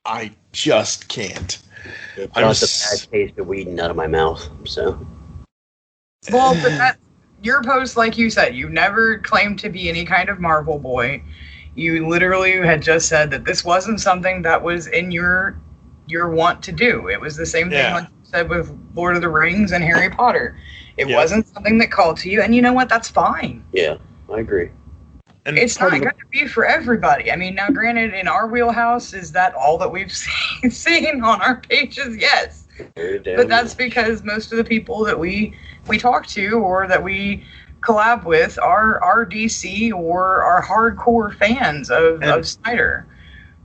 I just can't. It brought the bad taste of weed out of my mouth. So. Well, but your post, like you said, you never claimed to be any kind of Marvel boy. You literally had just said that this wasn't something that was in your your want to do. It was the same thing, Yeah. like you said, with Lord of the Rings and Harry Potter. It Yeah. wasn't something that called to you, and you know what? That's fine. Yeah, I agree. And It's part not of going to be for everybody. I mean, now granted, in our wheelhouse, is that all that we've seen on our pages? Yes. But that's because most of the people that we talk to or that we collab with are DC or are hardcore fans of Snyder.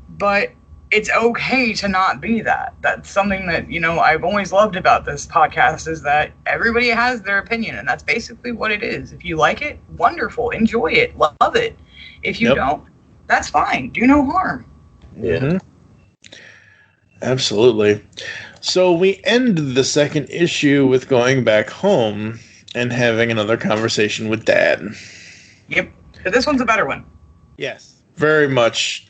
But it's okay to not be that. That's something that, I've always loved about this podcast, is that everybody has their opinion, and that's basically what it is. If you like it, wonderful. Enjoy it. Love it. If you don't, that's fine. Do no harm. Yeah. Mm-hmm. Absolutely. So we end the second issue with going back home and having another conversation with Dad. Yep. But this one's a better one. Yes. Very much.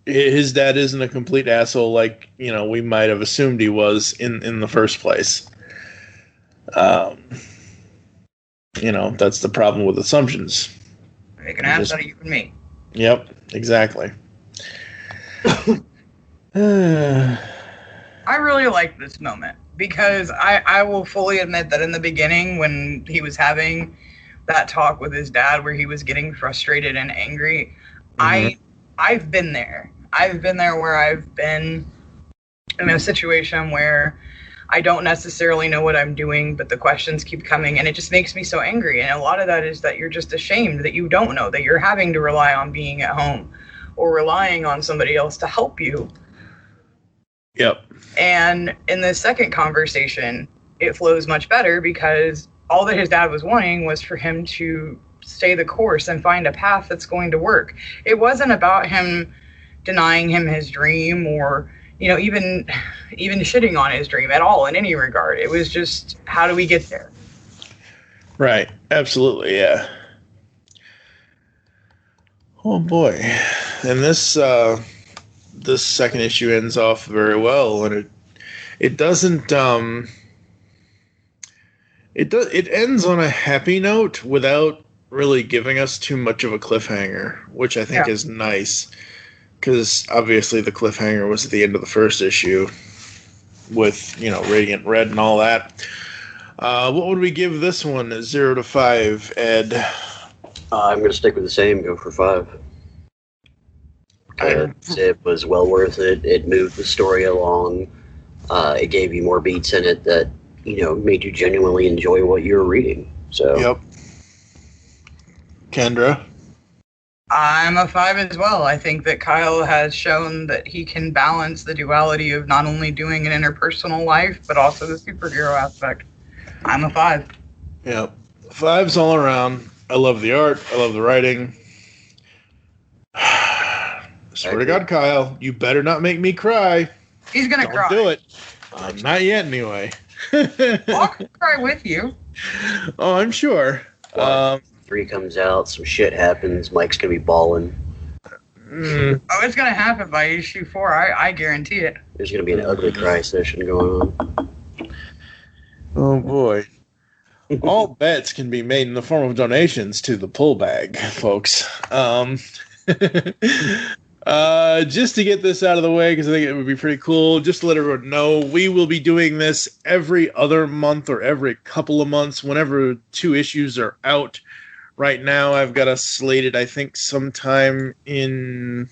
His dad isn't a complete asshole like, we might have assumed he was in the first place. That's the problem with assumptions. Make an ass out of you and me. Yep, exactly. I really like this moment because I will fully admit that in the beginning when he was having that talk with his dad where he was getting frustrated and angry, I've been there. I've been there where I've been in a situation where I don't necessarily know what I'm doing, but the questions keep coming, and it just makes me so angry. And a lot of that is that you're just ashamed that you don't know, that you're having to rely on being at home or relying on somebody else to help you. Yep. And in the second conversation, it flows much better because all that his dad was wanting was for him to stay the course and find a path that's going to work. It wasn't about him denying him his dream or, even shitting on his dream at all in any regard. It was just, how do we get there? Right. Absolutely. Yeah. Oh boy. And this second issue ends off very well, and it doesn't it ends on a happy note without really giving us too much of a cliffhanger, which I think is nice. Because obviously the cliffhanger was at the end of the first issue with, Radiant Red and all that. What would we give this one? 0 to 5, Ed? I'm going to stick with the same, go for 5. It was well worth it. It moved the story along. It gave you more beats in it that, made you genuinely enjoy what you were reading. So. Yep. Kendra? I'm a 5 as well. I think that Kyle has shown that he can balance the duality of not only doing an interpersonal life, but also the superhero aspect. I'm a 5. Yep. 5s all around. I love the art. I love the writing. Swear to God, Kyle, you better not make me cry. He's going to cry. Don't do it. Not yet, anyway. I'll cry with you. Oh, I'm sure. 3 comes out, some shit happens, Mike's going to be bawling. Oh, it's going to happen by issue 4. I guarantee it. There's going to be an ugly cry session going on. Oh, boy. All bets can be made in the form of donations to the pull bag, folks. Just to get this out of the way, because I think it would be pretty cool, just to let everyone know, we will be doing this every other month or every couple of months, whenever 2 issues are out. Right now, I've got us slated, I think, sometime in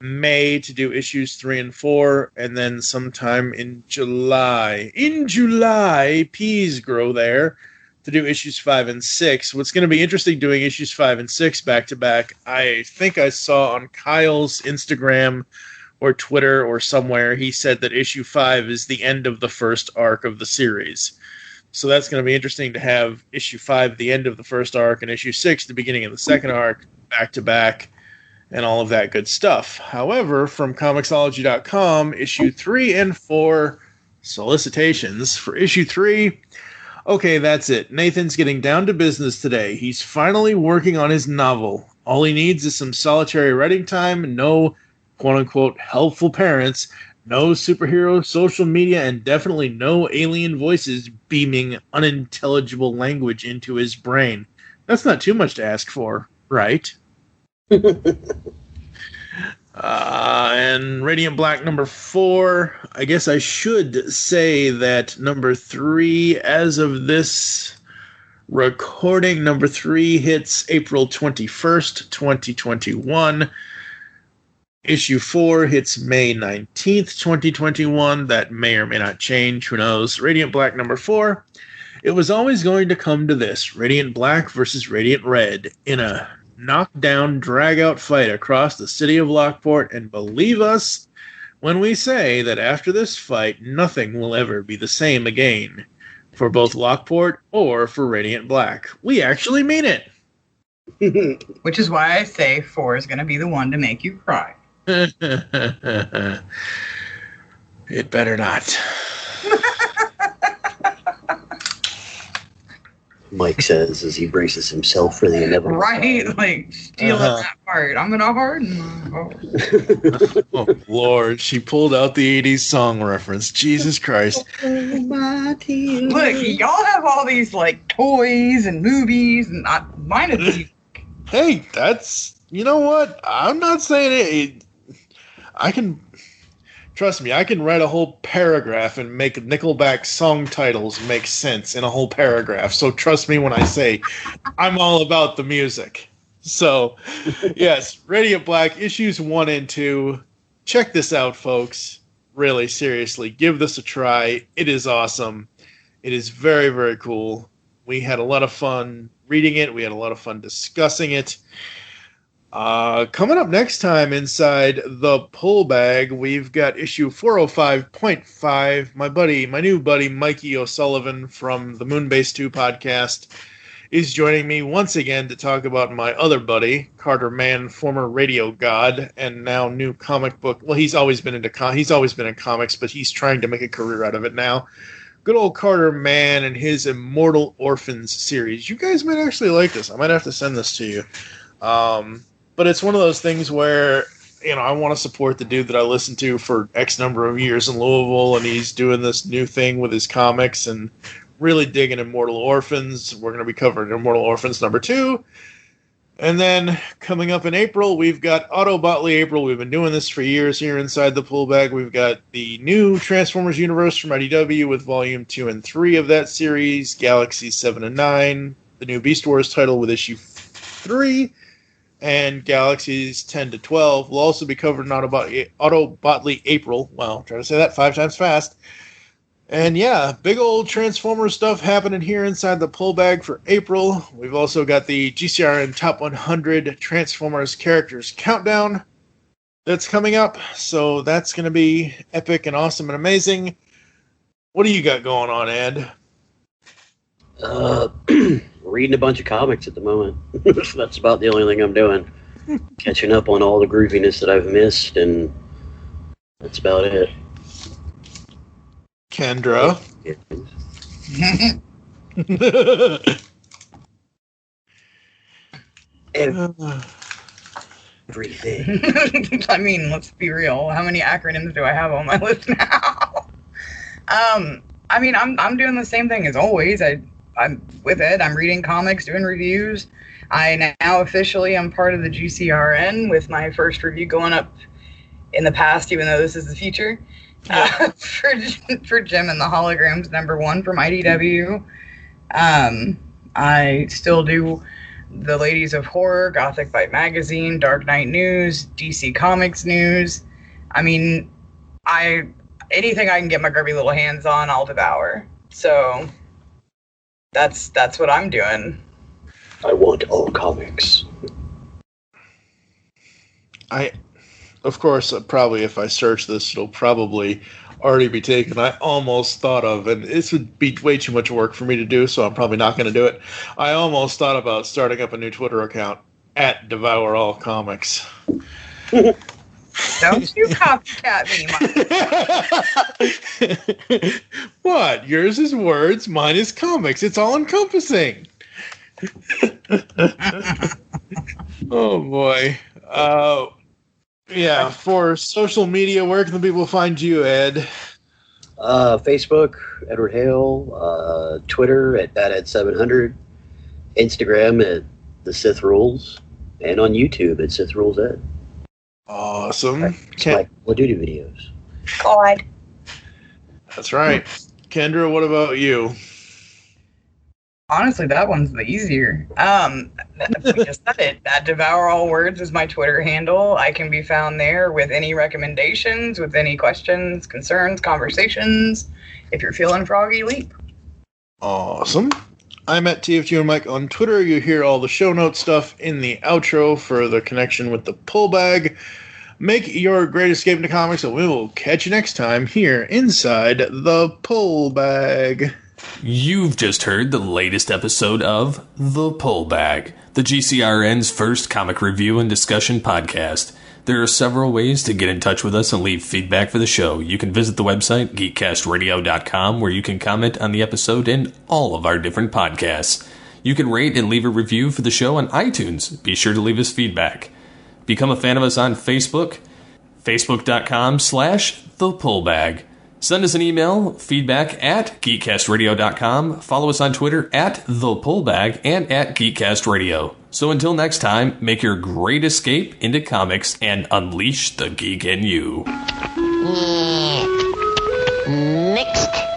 May to do issues 3 and 4, and then sometime in July. In July, peas grow there, to do issues 5 and 6. What's going to be interesting doing issues 5 and 6 back-to-back, I think I saw on Kyle's Instagram or Twitter or somewhere, he said that issue 5 is the end of the first arc of the series. So that's going to be interesting to have issue 5 the end of the first arc and issue 6 the beginning of the second arc back-to-back and all of that good stuff. However, from Comixology.com, issue 3 and 4 solicitations for issue 3. Okay, that's it. Nathan's getting down to business today. He's finally working on his novel. All he needs is some solitary writing time, no quote-unquote helpful parents, no superhero social media, and definitely no alien voices beaming unintelligible language into his brain. That's not too much to ask for, right? And Radiant Black number 4. I guess I should say that number 3, as of this recording, number 3 hits April 21st, 2021. Issue 4 hits May 19th, 2021. That may or may not change. Who knows? Radiant Black number 4. It was always going to come to this. Radiant Black versus Radiant Red in a knockdown, drag-out fight across the city of Lockport. And believe us when we say that after this fight, nothing will ever be the same again. For both Lockport or for Radiant Black. We actually mean it. Which is why I say 4 is going to be the one to make you cry. It better not. Mike says as he braces himself for the inevitable. Right? Like, stealing that part. I'm going to harden my heart. Oh, Lord. She pulled out the 80s song reference. Jesus Christ. Look, y'all have all these, like, toys and movies, and mine is... Hey, that's... You know what? I'm not saying it. I can... Trust me, I can write a whole paragraph and make Nickelback song titles make sense in a whole paragraph. So trust me when I say I'm all about the music. So, yes, Radiant Black, issues 1 and 2. Check this out, folks. Really, seriously, give this a try. It is awesome. It is very, very cool. We had a lot of fun reading it. We had a lot of fun discussing it. Coming up next time inside the Pull Bag, we've got issue 405.5. My new buddy, Mikey O'Sullivan from the Moonbase 2 podcast, is joining me once again to talk about my other buddy, Carter Mann, former radio god, and now new comic book. Well, he's always been in comics, but he's trying to make a career out of it now. Good old Carter Mann and his Immortal Orphans series. You guys might actually like this. I might have to send this to you. But it's one of those things where, I want to support the dude that I listened to for X number of years in Louisville, and he's doing this new thing with his comics and really digging Immortal Orphans. We're going to be covering Immortal Orphans number 2. And then coming up in April, we've got Autobotley April. We've been doing this for years here inside the Pull Bag. We've got the new Transformers universe from IDW with volume 2 and 3 of that series, Galaxy 7 and 9, the new Beast Wars title with issue 3, and Galaxies 10 to 12. We'll also be covering Autobotley April. Wow, trying to say that 5 times fast. And yeah, big old Transformers stuff happening here inside the Pull Bag for April. We've also got the GCRN Top 100 Transformers Characters Countdown that's coming up. So that's going to be epic and awesome and amazing. What do you got going on, Ed? Reading a bunch of comics at the moment. That's about the only thing I'm doing. Catching up on all the grooviness that I've missed, and that's about it. Kendra? Everything. I mean, let's be real. How many acronyms do I have on my list now? I mean, I'm doing the same thing as always. I'm with Ed. I'm reading comics, doing reviews. I now officially am part of the GCRN with my first review going up in the past, even though this is the future. For Jim and the Holograms number 1 from IDW. I still do the Ladies of Horror, Gothic Bite Magazine, Dark Knight News, DC Comics News. I mean, anything I can get my grubby little hands on, I'll devour. So that's what I'm doing. I want all comics. Of course, probably if I search this, it'll probably already be taken. I almost thought of, and this would be way too much work for me to do, so I'm probably not going to do it. I almost thought about starting up a new Twitter account at Devour All Comics. Don't you copycat me, What? Yours is words, mine is comics. It's all encompassing. Oh boy. Yeah, for social media, where can the people find you, Ed? Facebook, Edward Hale. Twitter at BadEd700. Instagram at The Sith Rules. And on YouTube at Sith Rules Ed. Oh, Awesome. Like Call of Duty videos. God. That's right. Kendra, what about you? Honestly, that one's the easier. We just said it. That Devour All Words is my Twitter handle. I can be found there with any recommendations, with any questions, concerns, conversations. If you're feeling froggy, leap. Awesome. I'm at TFG1Mike on Twitter. You hear all the show note stuff in the outro for the connection with the pull bag. Make your great escape into comics, and we will catch you next time here inside the pull bag. You've just heard the latest episode of The Pull Bag, the GCRN's first comic review and discussion podcast. There are several ways to get in touch with us and leave feedback for the show. You can visit the website, geekcastradio.com, where you can comment on the episode and all of our different podcasts. You can rate and leave a review for the show on iTunes. Be sure to leave us feedback. Become a fan of us on Facebook, facebook.com/thepullbag. Send us an email, feedback at geekcastradio.com. Follow us on Twitter at thepullbag and at geekcastradio. So until next time, make your great escape into comics and unleash the geek in you.